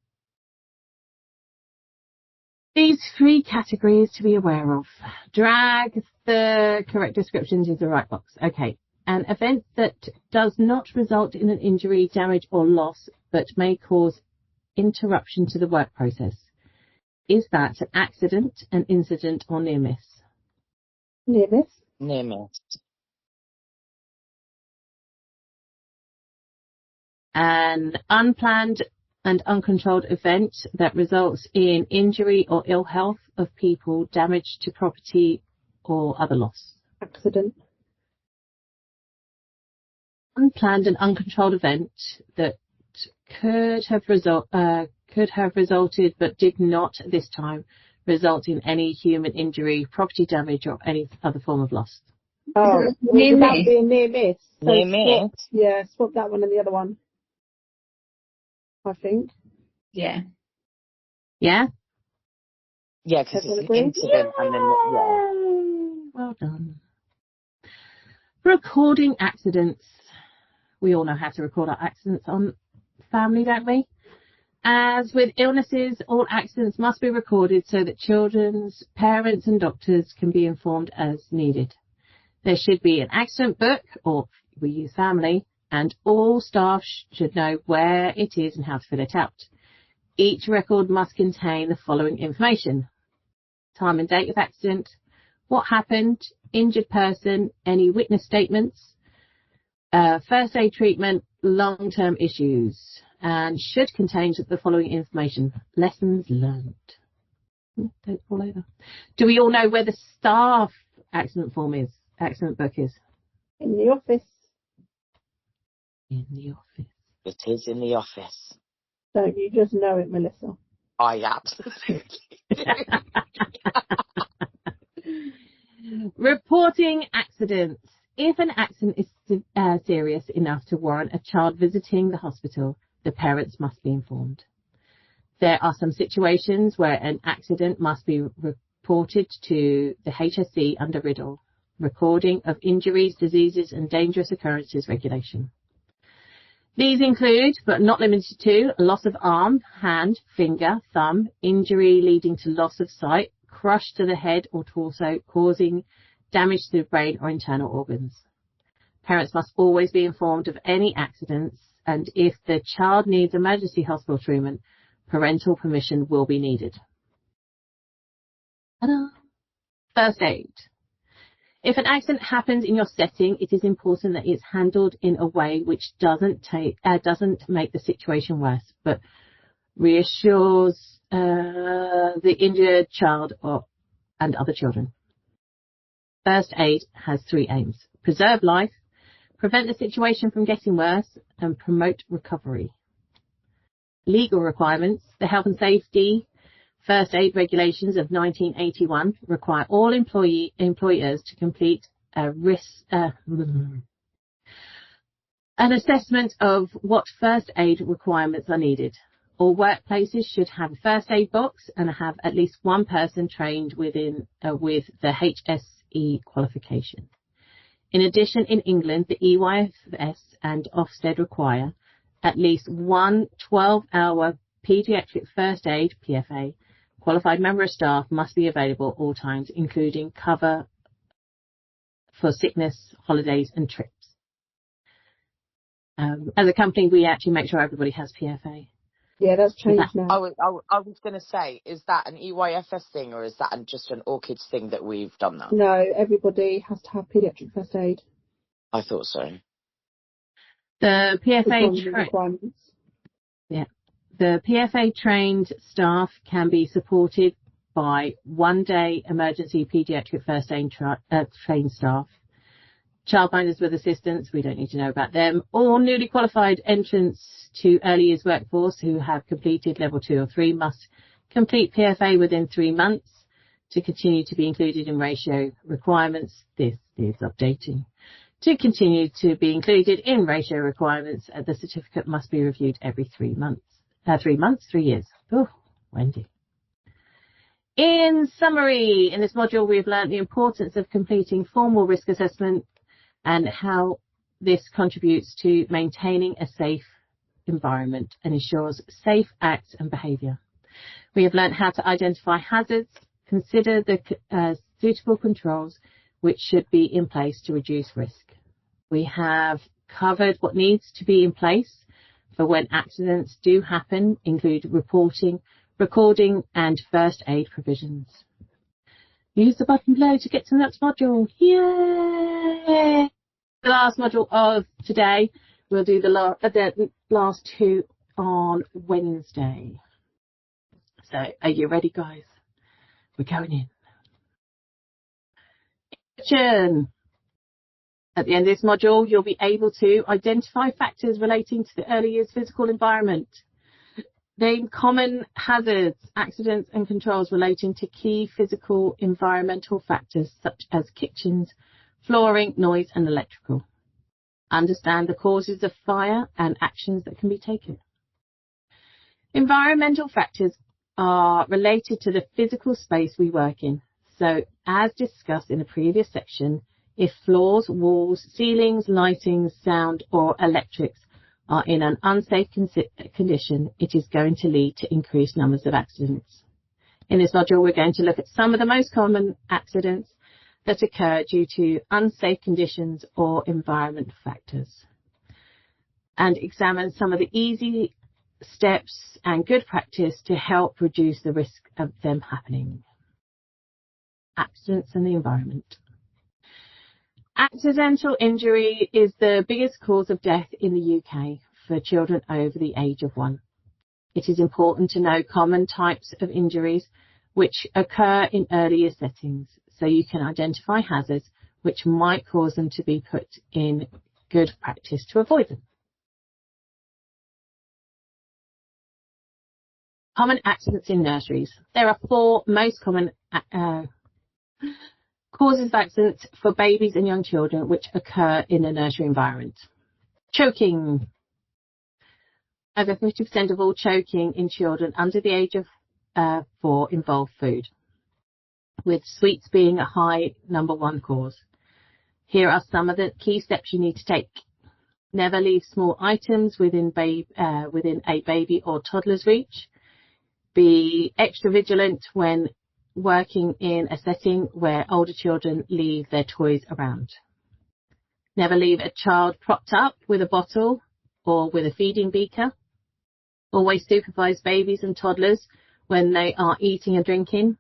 These 3 categories to be aware of. Drag the correct descriptions into the right box. Okay. An event that does not result in an injury, damage or loss, but may cause interruption to the work process. Is that an accident, an incident or near miss? Near miss. Near miss. An unplanned and uncontrolled event that results in injury or ill health of people, damage to property or other loss. Accident. Unplanned and uncontrolled event that could have resulted but did not this time result in any human injury, property damage or any other form of loss. Oh, Near would that miss. be a near miss? So Near miss? swap that one and the other one. I think. Yeah. Yeah? Yeah, because Everyone it's agree? an incident and then, yeah. Well done. Recording accidents. We all know how to record our accidents on family, don't we? As with illnesses, all accidents must be recorded so that children's parents and doctors can be informed as needed. There should be an accident book, or we use family, and all staff should know where it is and how to fill it out. Each record must contain the following information: time and date of accident, what happened, injured person, any witness statements, first aid treatment, long-term issues, and should contain the following information: lessons learned. Don't fall over. Do we all know where the staff accident book is? In the office. In the office. It is in the office. Don't you just know it, Melissa? I absolutely do. Reporting accidents. If an accident is serious enough to warrant a child visiting the hospital, the parents must be informed. There are some situations where an accident must be reported to the HSE under RIDDLE, Recording of Injuries, Diseases and Dangerous Occurrences Regulation. These include, but not limited to, loss of arm, hand, finger, thumb, injury leading to loss of sight, crush to the head or torso, causing damage to the brain or internal organs. Parents must always be informed of any accidents, and if the child needs emergency hospital treatment, parental permission will be needed. Ta-da! First aid. If an accident happens in your setting, it is important that it's handled in a way which doesn't make the situation worse, but reassures the injured child and other children. First aid has 3 aims: preserve life, prevent the situation from getting worse, and promote recovery. Legal requirements. The Health and Safety First Aid Regulations of 1981 require all employers to complete an assessment of what first aid requirements are needed. All workplaces should have a first aid box and have at least one person trained with the HSE qualification. In addition, in England, the EYFS and Ofsted require at least one 12-hour paediatric first aid, PFA, qualified member of staff must be available at all times, including cover for sickness, holidays and trips. As a company, we actually make sure everybody has PFA. Yeah, that's changed now. I was going to say, is that an EYFS thing or is that just an ORCIDS thing that we've done now? No, everybody has to have paediatric first aid. I thought so. The PFA requirements. Yeah. The PFA trained staff can be supported by 1-day emergency paediatric first aid trained staff, childminders with assistants, we don't need to know about them, or newly qualified entrants to early years workforce who have completed level 2 or 3 must complete PFA within 3 months to continue to be included in ratio requirements. This is updating. To continue to be included in ratio requirements, the certificate must be reviewed every 3 months. 3 years. Oh, Wendy. In summary, in this module, we've learned the importance of completing formal risk assessment and how this contributes to maintaining a safe environment and ensures safe acts and behaviour. We have learned how to identify hazards, consider the suitable controls which should be in place to reduce risk. We have covered what needs to be in place for when accidents do happen, include reporting, recording and first aid provisions. Use the button below to get to the next module. Yay! The last module of today, we'll do the last 2 on Wednesday. So are you ready, guys? We're going in. Action. At the end of this module, you'll be able to identify factors relating to the early years physical environment, name common hazards, accidents and controls relating to key physical environmental factors such as kitchens, flooring, noise and electrical. Understand the causes of fire and actions that can be taken. Environmental factors are related to the physical space we work in. So, as discussed in a previous section, if floors, walls, ceilings, lighting, sound or electrics are in an unsafe condition, it is going to lead to increased numbers of accidents. In this module, we're going to look at some of the most common accidents that occur due to unsafe conditions or environment factors. and examine some of the easy steps and good practice to help reduce the risk of them happening. Accidents and the environment. Accidental injury is the biggest cause of death in the UK for children over the age of 1. It is important to know common types of injuries which occur in earlier settings, so you can identify hazards which might cause them to be put in good practice to avoid them. Common accidents in nurseries. There are 4 most common causes of accidents for babies and young children which occur in the nursery environment. Choking. Over 50% of all choking in children under the age of 4 involve food, with sweets being a high number 1 cause. Here are some of the key steps you need to take. Never leave small items within a baby or toddler's reach. Be extra vigilant when working in a setting where older children leave their toys around. Never leave a child propped up with a bottle or with a feeding beaker. Always supervise babies and toddlers when they are eating and drinking.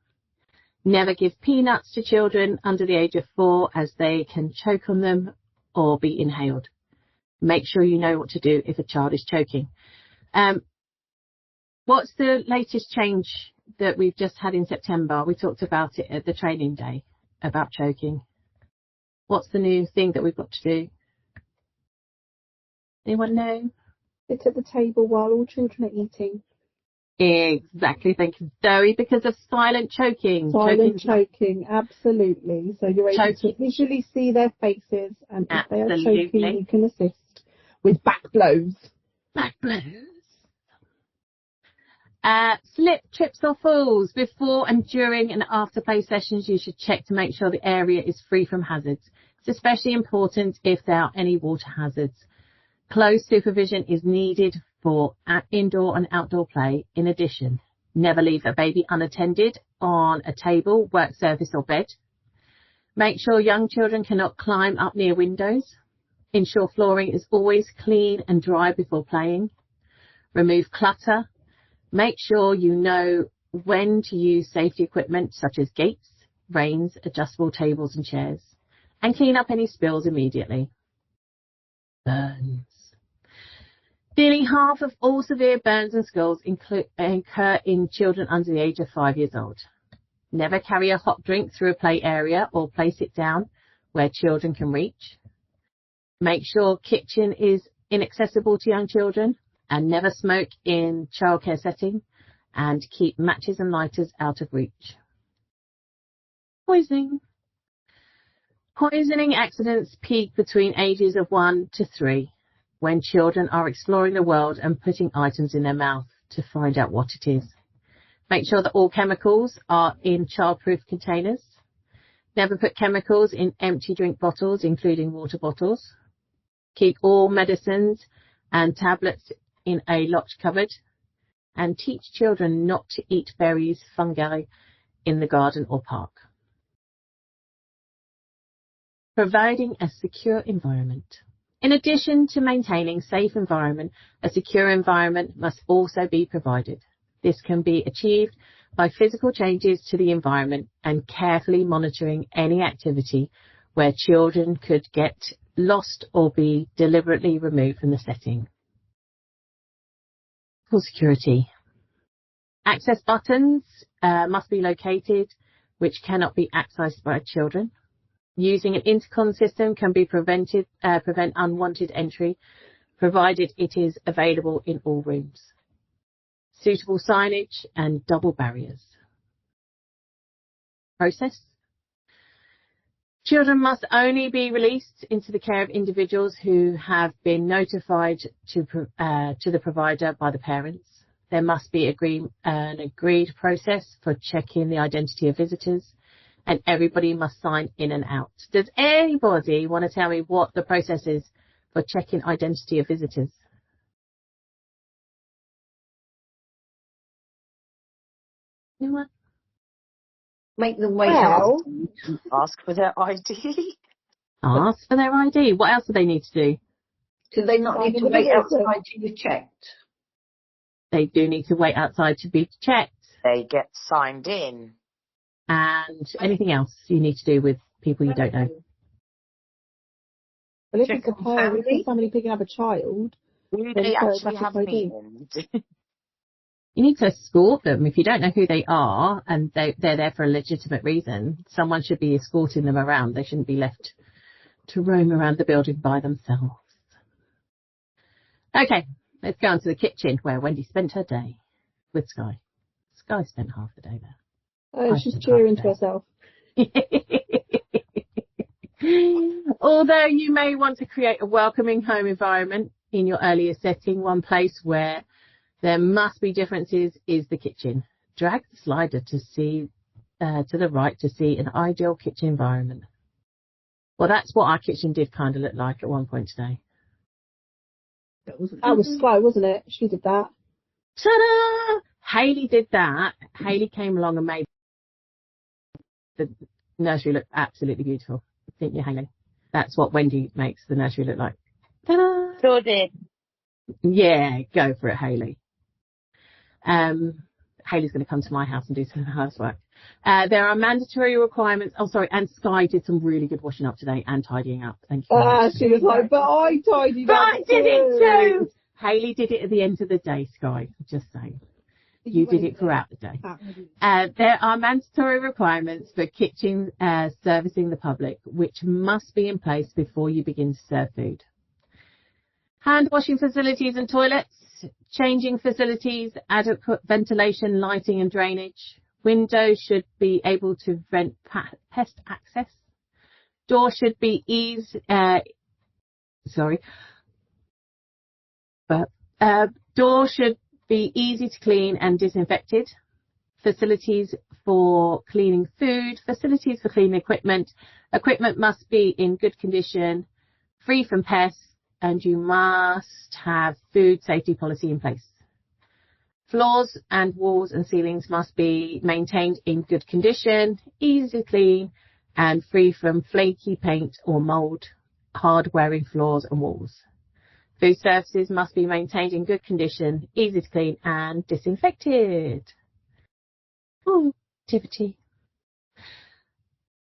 Never give peanuts to children under the age of 4 as they can choke on them or be inhaled. Make sure you know what to do if a child is choking. What's the latest change that we've just had in September? We talked about it at the training day about choking. What's the new thing that we've got to do? Anyone know? Sit at the table while all children are eating. Exactly, thank you, Zoe, because of silent choking. Silent choking, absolutely. So you're able to visually see their faces, and if they are choking, you can assist with back blows. Back blows. Slip, trips or falls. Before and during and after play sessions, you should check to make sure the area is free from hazards. It's especially important if there are any water hazards. Close supervision is needed for indoor and outdoor play. In addition, never leave a baby unattended on a table, work surface or bed. Make sure young children cannot climb up near windows. Ensure flooring is always clean and dry before playing. Remove clutter. Make sure you know when to use safety equipment such as gates, reins, adjustable tables and chairs, and clean up any spills immediately. Burns. Nearly half of all severe burns and scalds occur in children under the age of 5 years old. Never carry a hot drink through a play area or place it down where children can reach. Make sure kitchen is inaccessible to young children, and never smoke in childcare setting, and keep matches and lighters out of reach. Poisoning. Poisoning accidents peak between ages of 1 to 3, when children are exploring the world and putting items in their mouth to find out what it is. Make sure that all chemicals are in childproof containers. Never put chemicals in empty drink bottles, including water bottles. Keep all medicines and tablets in a locked cupboard, and teach children not to eat berries, fungi in the garden or park. Providing a secure environment. In addition to maintaining safe environment, a secure environment must also be provided. This can be achieved by physical changes to the environment and carefully monitoring any activity where children could get lost or be deliberately removed from the setting. For security. Access buttons must be located, which cannot be accessed by children. Using an intercom system can be prevent unwanted entry, provided it is available in all rooms. Suitable signage and double barriers. Process. Children must only be released into the care of individuals who have been notified to the provider by the parents. There must be an agreed process for checking the identity of visitors, and everybody must sign in and out. Does anybody want to tell me what the process is for checking identity of visitors? Anyone? Make them wait Well, Ask for their ID. Ask for their ID. What else do they need to do? Do they not need to wait outside to be checked? They do need to wait outside to be checked. They get signed in. And anything else you need to do with people you don't know. Well, if it's a parent, if somebody picking up a child, do they actually have meetings? You need to escort them. If you don't know who they are and they're there for a legitimate reason, someone should be escorting them around. They shouldn't be left to roam around the building by themselves. Okay, let's go on to the kitchen where Wendy spent her day with Sky. Sky spent half the day there. Oh, she's cheering to herself. Although you may want to create a welcoming home environment in your earlier setting, one place where there must be differences is the kitchen. Drag the slider to see to the right to see an ideal kitchen environment. Well, that's what our kitchen did kind of look like at one point today. That was Sky, wasn't it? She did that. Ta-da! Hayley did that. Hayley came along and made the nursery look absolutely beautiful. Didn't you, Hayley? That's what Wendy makes the nursery look like. Ta-da! Sure did. Yeah, go for it, Hayley. Hayley's going to come to my house and do some housework. There are mandatory requirements. Oh, sorry. And Sky did some really good washing up today and tidying up. Thank you. She was like, but I tidied up. But I did it too. Hayley did it at the end of the day, Sky. Just saying. You did it throughout the day. There are mandatory requirements for kitchen servicing the public, which must be in place before you begin to serve food. Hand washing facilities and toilets, changing facilities, adequate ventilation, lighting and drainage. Windows should be able to vent pest access. Door should be door should be easy to clean and disinfected. Facilities for cleaning food, facilities for cleaning equipment. Equipment must be in good condition, free from pests, and you must have food safety policy in place. Floors and walls and ceilings must be maintained in good condition, easy to clean, and free from flaky paint or mould, hard-wearing floors and walls. Food surfaces must be maintained in good condition, easy to clean, and disinfected. Ooh, activity.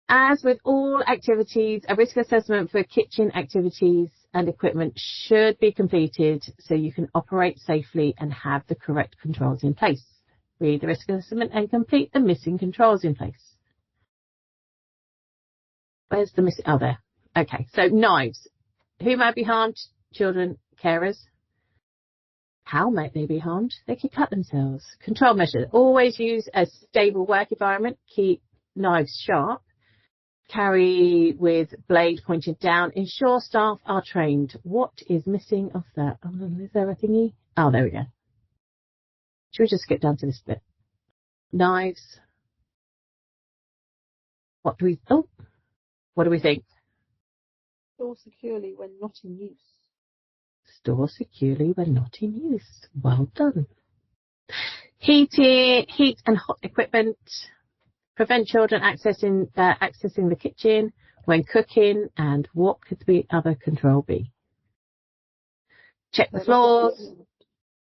As with all activities, a risk assessment for kitchen activities and equipment should be completed so you can operate safely and have the correct controls in place. Read the risk assessment and complete the missing controls in place. Where's the missing? Oh, there. Okay, so knives. Who might be harmed? Children, carers. How might they be harmed? They could cut themselves. Control measures. Always use a stable work environment. Keep knives sharp. Carry with blade pointed down. Ensure staff are trained. What is missing of that? Oh, is there a thingy? Oh, there we go. Should we just skip down to this bit? Knives. What do we think? Store securely when not in use. Store securely when not in use. Well done. Heat and hot equipment. Prevent children accessing the kitchen when cooking, and what could the other control be? Check the floors.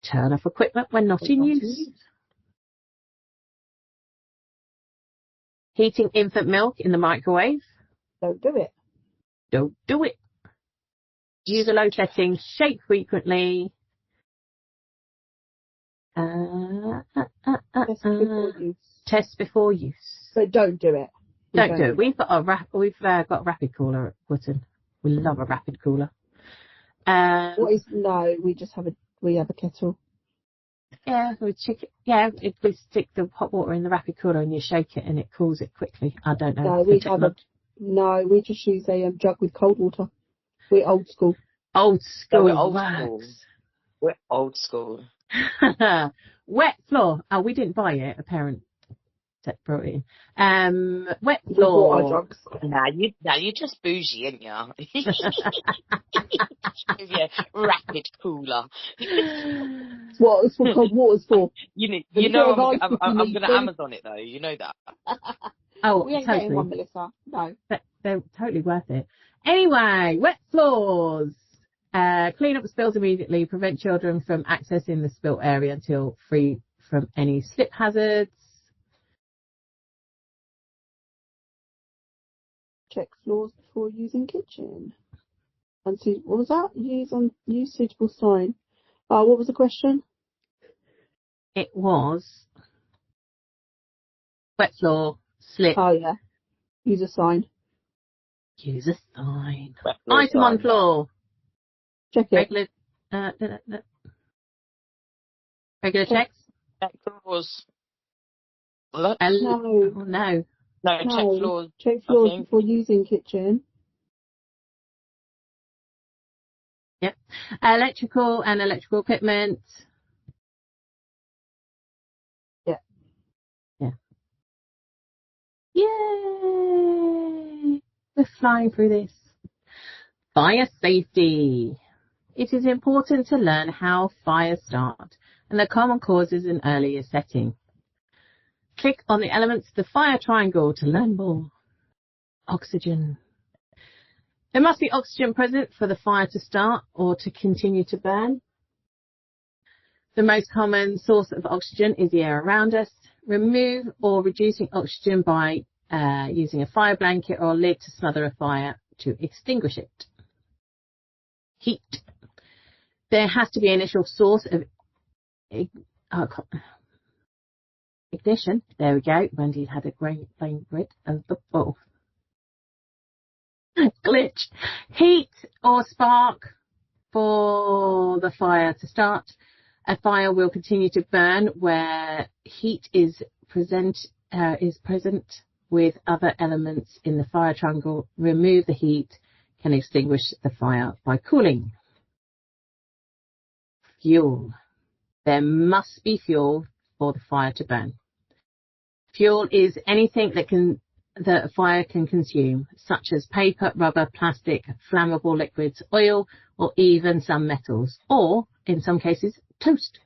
Turn off equipment when not in use. Heating infant milk in the microwave. Don't do it. Don't do it. Use a low setting. Shake frequently. Test before use. But don't do it. Don't do it. We've got a rapid cooler at Wootton. We love a rapid cooler. We have a kettle. Yeah, we stick the hot water in the rapid cooler and you shake it and it cools it quickly. I don't know. We just use a jug with cold water. We're old school. Old school. We're old school. We're old school. Wet floor. Oh, we didn't buy it. A parent brought it in. Wet floor. Now you're just bougie, ain't you? Yeah, rapid cooler. What is for cold water's for? You know I'm going to Amazon it though. You know that. Oh, we ain't totally. getting one, Melissa. No. They're totally worth it. Anyway, wet floors. Clean up spills immediately. Prevent children from accessing the spilt area until free from any slip hazards. Check floors before using kitchen. And see, what was that? Use suitable sign. What was the question? It was wet floor, slip. Oh yeah. Use a sign. Use a sign. Item Item on floor. Check it. Regular checks. Check floors. No. No. No, check floors. Check floors before using kitchen. Yep. Electrical and electrical equipment. Yeah. Yeah. Yay! We're flying through this. Fire safety. It is important to learn how fires start and the common causes in earlier setting. Click on the elements of the fire triangle to learn more. Oxygen. There must be oxygen present for the fire to start or to continue to burn. The most common source of oxygen is the air around us. Remove or reducing oxygen by using a fire blanket or a lid to smother a fire to extinguish it. Heat. There has to be an initial source of ignition. There we go. Wendy had a great flame grid of the ball. Glitch. Heat or spark for the fire to start. A fire will continue to burn where heat is present with other elements in the fire triangle. Remove the heat. Can extinguish the fire by cooling. Fuel. There must be fuel for the fire to burn. Fuel is anything that a fire can consume, such as paper, rubber, plastic, flammable liquids, oil, or even some metals, or, in some cases, toast.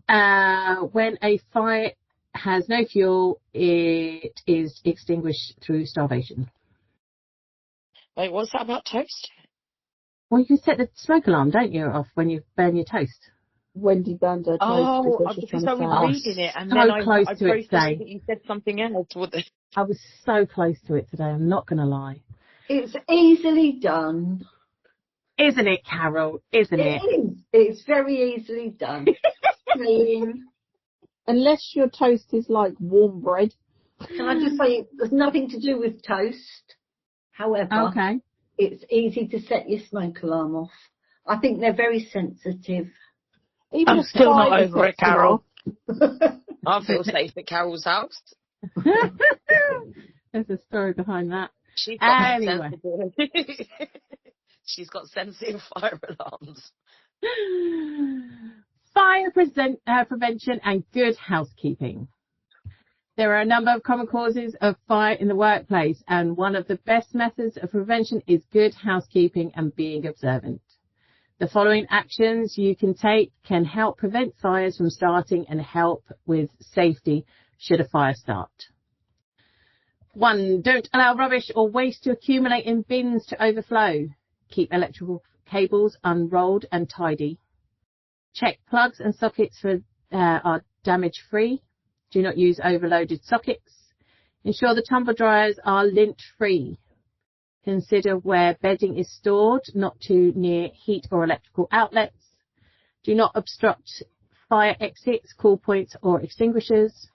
When a fire has no fuel, it is extinguished through starvation. Wait, what's that about toast? Well, you set the smoke alarm, don't you, off when you burn your toast? Wendy burned her toast. Because I was reading it and then I processed that you said something else. I was so close to it today, I'm not going to lie. It's easily done. Isn't it, Carol? Isn't it? It is. It's very easily done. Unless your toast is like warm bread. Can I just say, there's nothing to do with toast. However, it's easy to set your smoke alarm off. I think they're very sensitive. I'm still not over it, Carol. I feel safe at Carol's house. There's a story behind that. She's got She's got sensitive fire alarms. Fire prevention and good housekeeping. There are a number of common causes of fire in the workplace, and one of the best methods of prevention is good housekeeping and being observant. The following actions you can take can help prevent fires from starting and help with safety should a fire start. 1. Don't allow rubbish or waste to accumulate in bins to overflow. Keep electrical cables unrolled and tidy. Check plugs and sockets are damage free. Do not use overloaded sockets. Ensure the tumble dryers are lint free. Consider where bedding is stored, not too near heat or electrical outlets. Do not obstruct fire exits, cool points or extinguishers.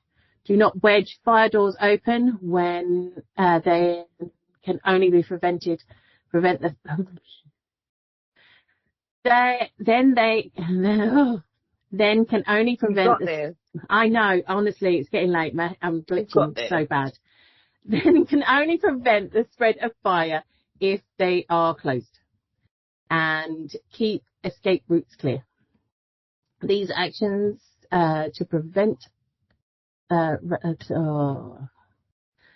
Do not wedge fire doors open when they can only be prevent the then can only prevent the, I know, honestly, it's getting late. I'm glitching so bad. Then can only prevent the spread of fire if they are closed, and keep escape routes clear. These actions to prevent the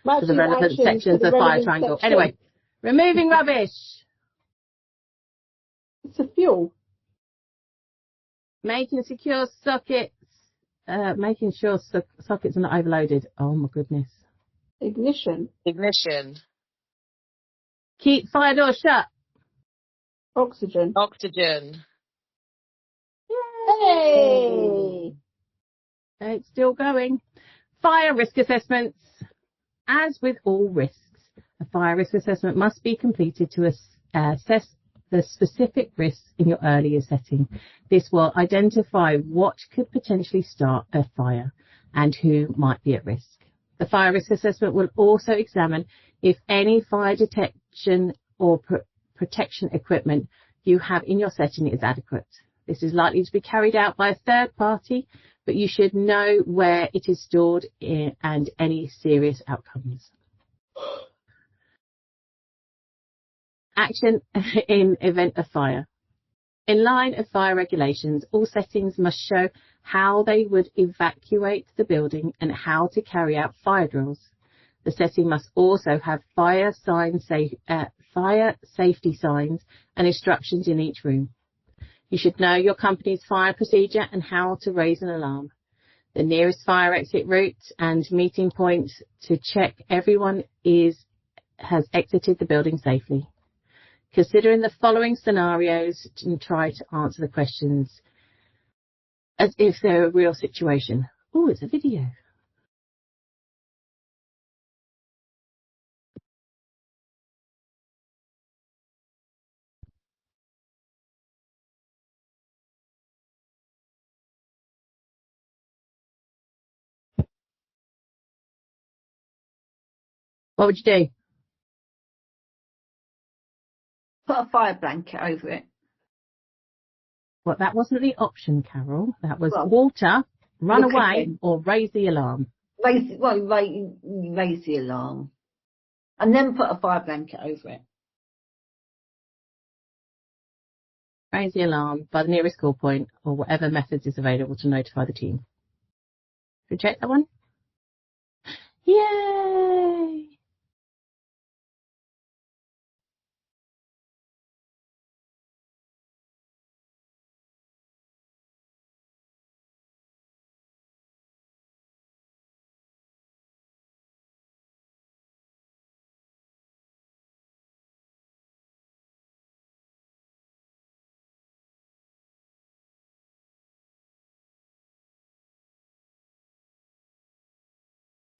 relevant sections of fire triangle. Anyway, removing rubbish. It's a fuel. Making secure sockets. Making sure sockets are not overloaded. Oh my goodness. Ignition. Keep fire doors shut. Oxygen. Oxygen. Yay! It's still going. Fire risk assessments. As with all risks, a fire risk assessment must be completed to assess the specific risks in your earlier setting. This will identify what could potentially start a fire and who might be at risk. The fire risk assessment will also examine if any fire detection or protection equipment you have in your setting is adequate. This is likely to be carried out by a third party, but you should know where it is stored and any serious outcomes. Action in event of fire. In line of fire regulations, all settings must show how they would evacuate the building and how to carry out fire drills. The setting must also have fire safety signs and instructions in each room. You should know your company's fire procedure and how to raise an alarm, the nearest fire exit route and meeting point to check everyone has exited the building safely. Considering the following scenarios and try to answer the questions as if they're a real situation. Oh, it's a video. What would you do? Put a fire blanket over it. Well, that wasn't the option, Carol. That was water, run away, or raise the alarm. Raise the alarm. And then put a fire blanket over it. Raise the alarm by the nearest call point or whatever methods is available to notify the team. Should we check that one? Yay!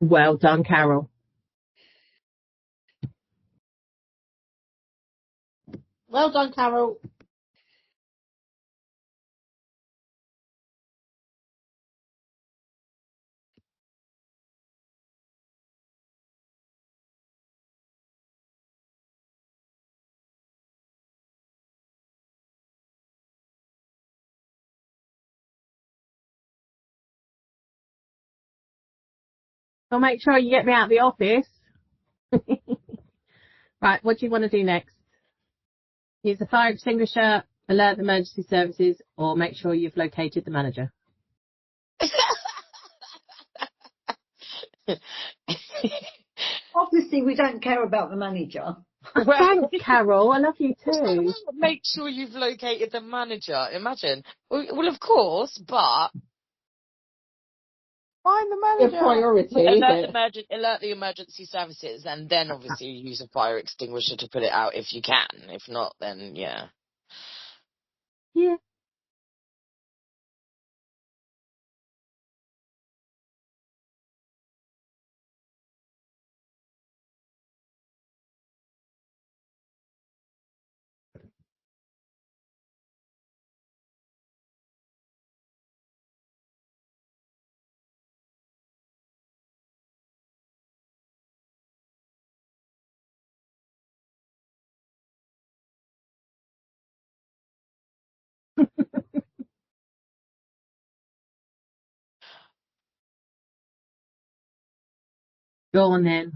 Well done, Carol. Well done, Carol. Well, make sure you get me out of the office. Right, what do you want to do next? Use the fire extinguisher, alert the emergency services, or make sure you've located the manager. Obviously, we don't care about the manager. Thanks, Carol. I love you too. Make sure you've located the manager. Imagine. Well, of course, but find the manager. Your priority. Alert the emergency services, and then obviously use a fire extinguisher to put it out if you can. If not, then yeah. Yeah. Go on then.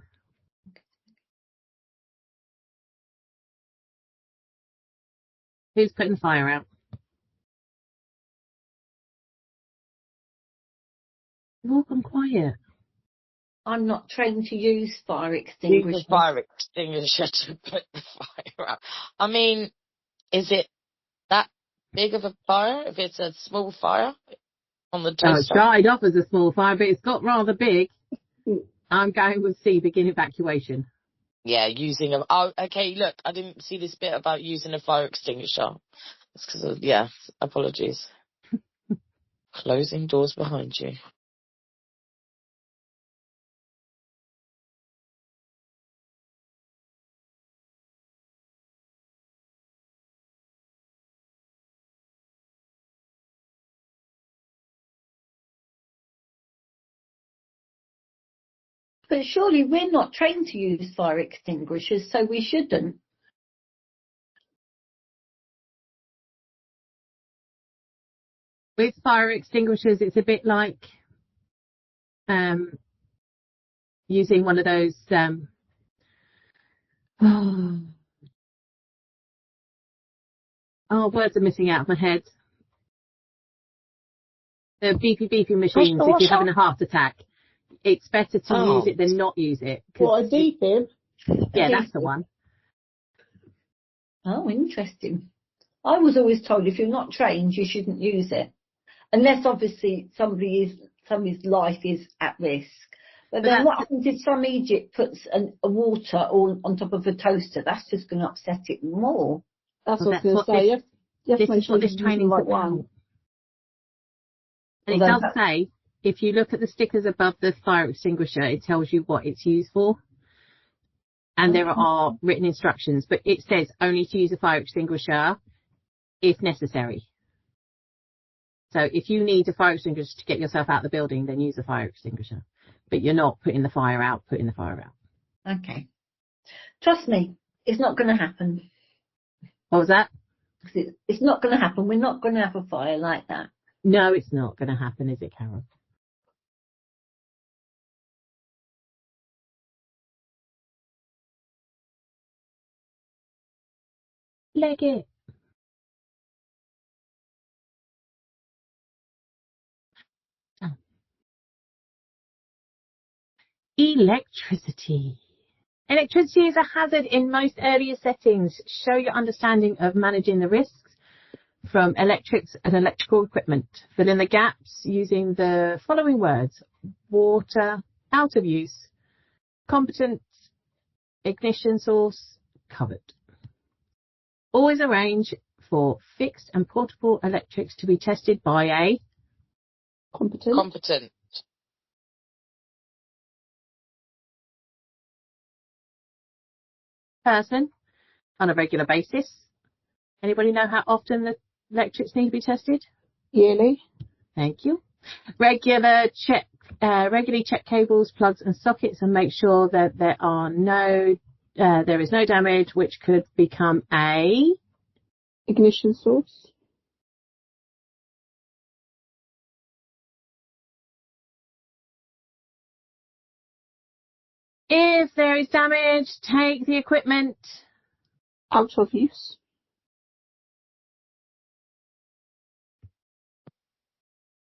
Who's putting the fire out? You've all gone quiet. I'm not trained to use fire extinguisher. Use a fire extinguisher to put the fire out. I mean, is it that big of a fire? If it's a small fire on the toaster? It started off as a small fire, but it's got rather big. I'm going with C, begin evacuation. Yeah, using a... Oh, okay, look, I didn't see this bit about using a fire extinguisher. It's because of... Yeah, apologies. Closing doors behind you. But surely we're not trained to use fire extinguishers, so we shouldn't. With fire extinguishers, it's a bit like using one of those words are missing out of my head. The beepy machines if you're having a heart attack. It's better to use it than not use it. What, a defib? Yeah, that's the one. Oh, interesting. I was always told if you're not trained, you shouldn't use it. Unless, obviously, somebody's life is at risk. But then what happens if some Egypt puts a water on top of a toaster? That's just going to upset it more. That's what I was going to say. This is what this training's about. And it does say, if you look at the stickers above the fire extinguisher, it tells you what it's used for. And there are written instructions, but it says only to use a fire extinguisher if necessary. So if you need a fire extinguisher to get yourself out of the building, then use a fire extinguisher. But you're not putting the fire out. Okay. Trust me, it's not going to happen. What was that? It's not going to happen. We're not going to have a fire like that. No, it's not going to happen, is it, Carol? Leg it. Oh. Electricity. Electricity is a hazard in most earlier settings. Show your understanding of managing the risks from electrics and electrical equipment. Fill in the gaps using the following words: water, out of use, competent, ignition source, covered. Always arrange for fixed and portable electrics to be tested by a competent person on a regular basis. Anybody know how often the electrics need to be tested? Yearly. Thank you. Regularly check cables, plugs and sockets and make sure that there is no damage which could become a ignition source. If there is damage, take the equipment out of use.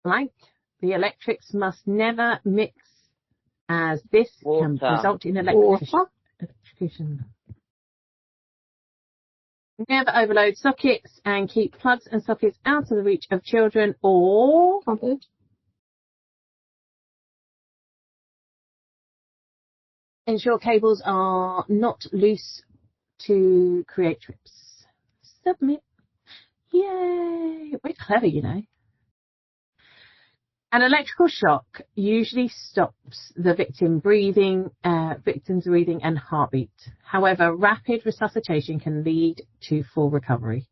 Blank. The electrics must never mix, as this can result in electrocution. Never overload sockets and keep plugs and sockets out of the reach of children or covered. Ensure cables are not loose to create trips. Submit. Yay! We're clever, you know. An electrical shock usually stops the victim's breathing and heartbeat. However, rapid resuscitation can lead to full recovery.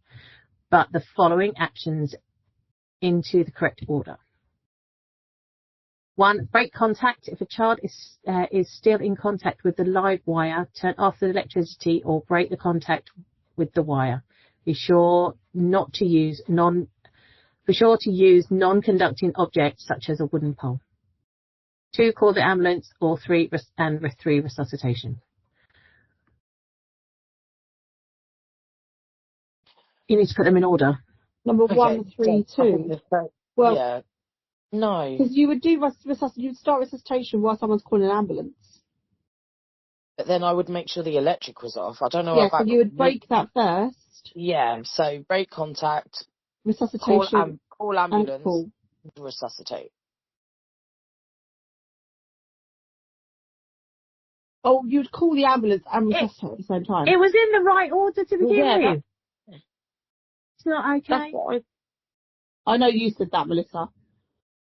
But the following actions into the correct order. 1. Break contact. If a child is still in contact with the live wire, turn off the electricity or break the contact with the wire. Be sure to use non-conducting objects such as a wooden pole. 2. Call the ambulance or 3 resuscitation. You need to put them in order. Number 1, 3, 2. Well, yeah. No. Because you would you'd start resuscitation while someone's calling an ambulance. But then I would make sure the electric was off. I don't know. Yeah, so you would break that first. Yeah, so break contact. Resuscitation. Call ambulance. Resuscitate. Oh, you'd call the ambulance and resuscitate at the same time. It was in the right order to begin yeah, with. It's not okay. that's what I know you said that, Melissa.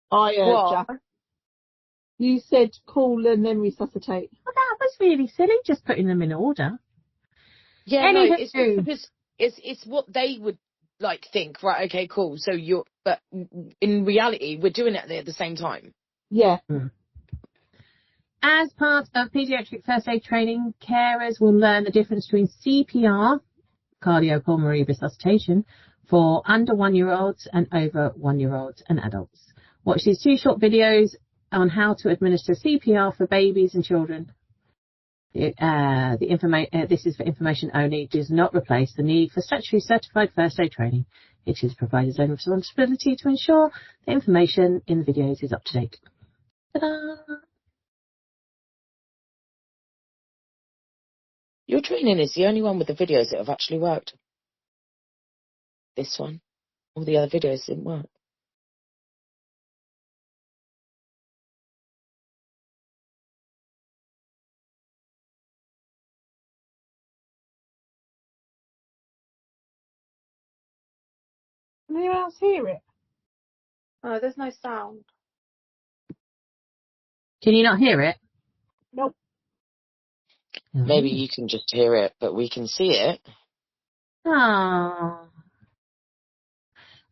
What? Jack. You said call and then resuscitate. Well, that was really silly, just putting them in order. Yeah, no, Anywho. it's just because it's what they would like think. Right? Okay, cool. So but in reality, we're doing it at the same time. Yeah. As part of paediatric first aid training, carers will learn the difference between CPR, cardiopulmonary resuscitation, for under 1-year-olds and over 1-year-olds and adults. Watch these 2 short videos on how to administer CPR for babies and children. This is for information only. Does not replace the need for statutory certified first aid training. It is provider's own responsibility to ensure the information in the videos is up to date. Ta-da! Your training is the only one with the videos that have actually worked. This one. All the other videos didn't work. Can anyone else hear it? Oh, there's no sound. Can you not hear it? Nope. Maybe you can just hear it, but we can see it. Oh.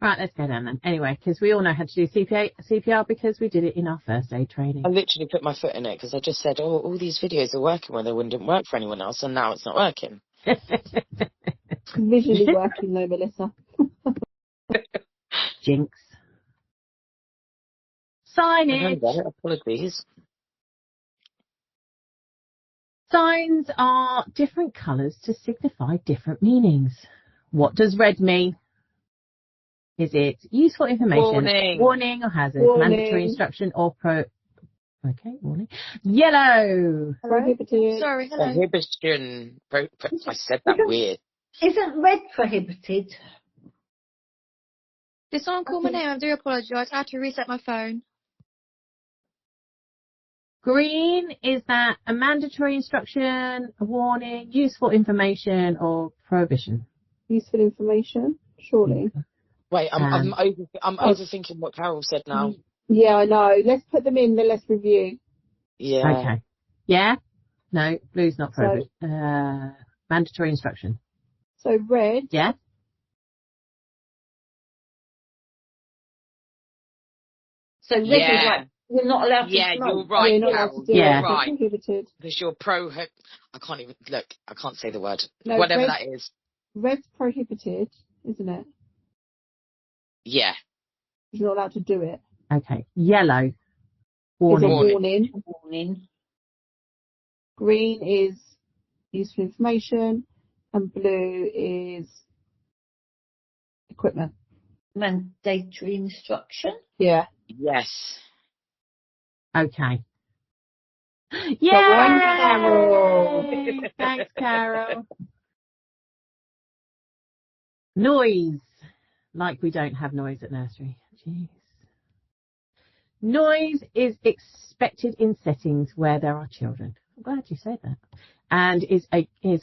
Right, let's go down then. Anyway, because we all know how to do CPR because we did it in our first aid training. I literally put my foot in it because I just said, oh, all these videos are working when they wouldn't work for anyone else, and now it's not working. Visually working though, Melissa. Jinx. Signage. Apologies. Signs are different colours to signify different meanings. What does red mean? Is it useful information, warning or hazard, mandatory instruction or okay, warning. Yellow. Prohibited. Sorry, hello. Prohibition. I said that weird. Isn't red prohibited? Did someone call my name? I do apologise. I had to reset my phone. Green, is that a mandatory instruction, a warning, useful information or prohibition? Useful information, surely. Wait, I'm overthinking what Carol said now. Yeah, I know. Let's put them in, then let's review. Yeah. Okay. Yeah? No, blue's not prohibited. Mandatory instruction. So red. Yeah? So red is like, you're not allowed to smoke. Yeah, you're right, Carol. You're right. Prohibited. Because you're I can't even, look, I can't say the word. No, whatever that is. Red's prohibited, isn't it? Yeah. You're not allowed to do it. Okay. Yellow. Warning. Warning. Green is useful information. And blue is equipment. Mandatory instruction? Yeah. Yes. Okay. Yeah. Carol. Thanks, Carol. Noise. Like we don't have noise at nursery. Jeez. Noise is expected in settings where there are children. I'm glad you said that. And is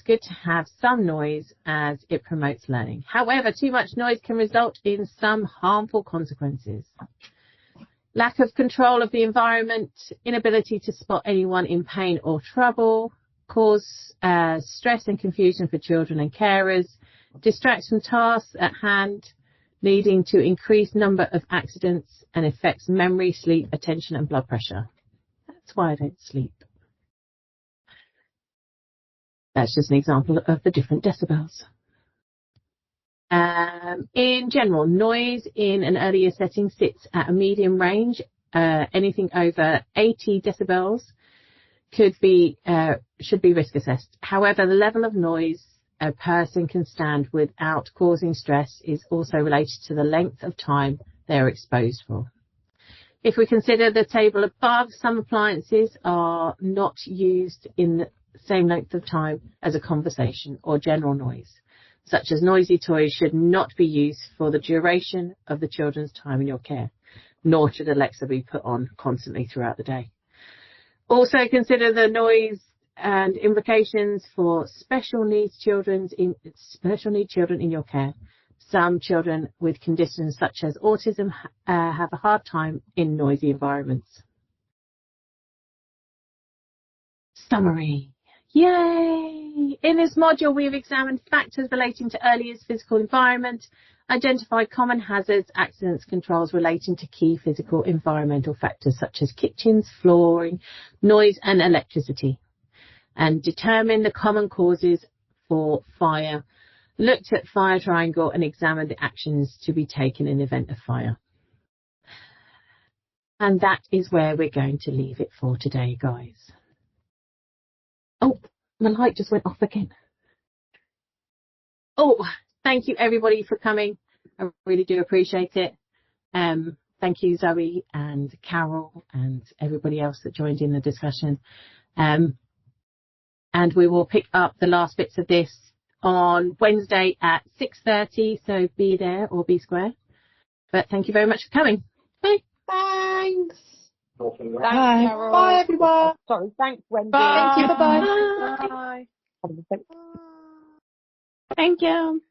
good to have some noise as it promotes learning. However, too much noise can result in some harmful consequences. Lack of control of the environment, inability to spot anyone in pain or trouble, cause stress and confusion for children and carers, distracts from tasks at hand, leading to increased number of accidents and affects memory, sleep, attention and blood pressure. That's why I don't sleep. That's just an example of the different decibels. In general, noise in an earlier setting sits at a medium range. Anything over 80 decibels should be risk assessed. However, the level of noise a person can stand without causing stress is also related to the length of time they are exposed for. If we consider the table above, some appliances are not used in the same length of time as a conversation or general noise, such as noisy toys should not be used for the duration of the children's time in your care, nor should Alexa be put on constantly throughout the day. Also consider the noise and implications for special needs children in your care. Some children with conditions such as autism have a hard time in noisy environments. Summary. Yay! In this module, we've examined factors relating to early years physical environment, identified common hazards, accidents, controls relating to key physical environmental factors such as kitchens, flooring, noise and electricity, and determined the common causes for fire, looked at fire triangle and examined the actions to be taken in the event of fire. And that is where we're going to leave it for today, guys. Oh, my light just went off again. Oh, thank you everybody for coming. I really do appreciate it. Thank you, Zoe and Carol and everybody else that joined in the discussion. And we will pick up the last bits of this on Wednesday at 6:30. So be there or be square. But thank you very much for coming. Bye. Thanks. Bye. Carol. Bye, everyone. Sorry, thanks, Wendy. Bye. Thank you. Bye-bye. Bye. Thank you.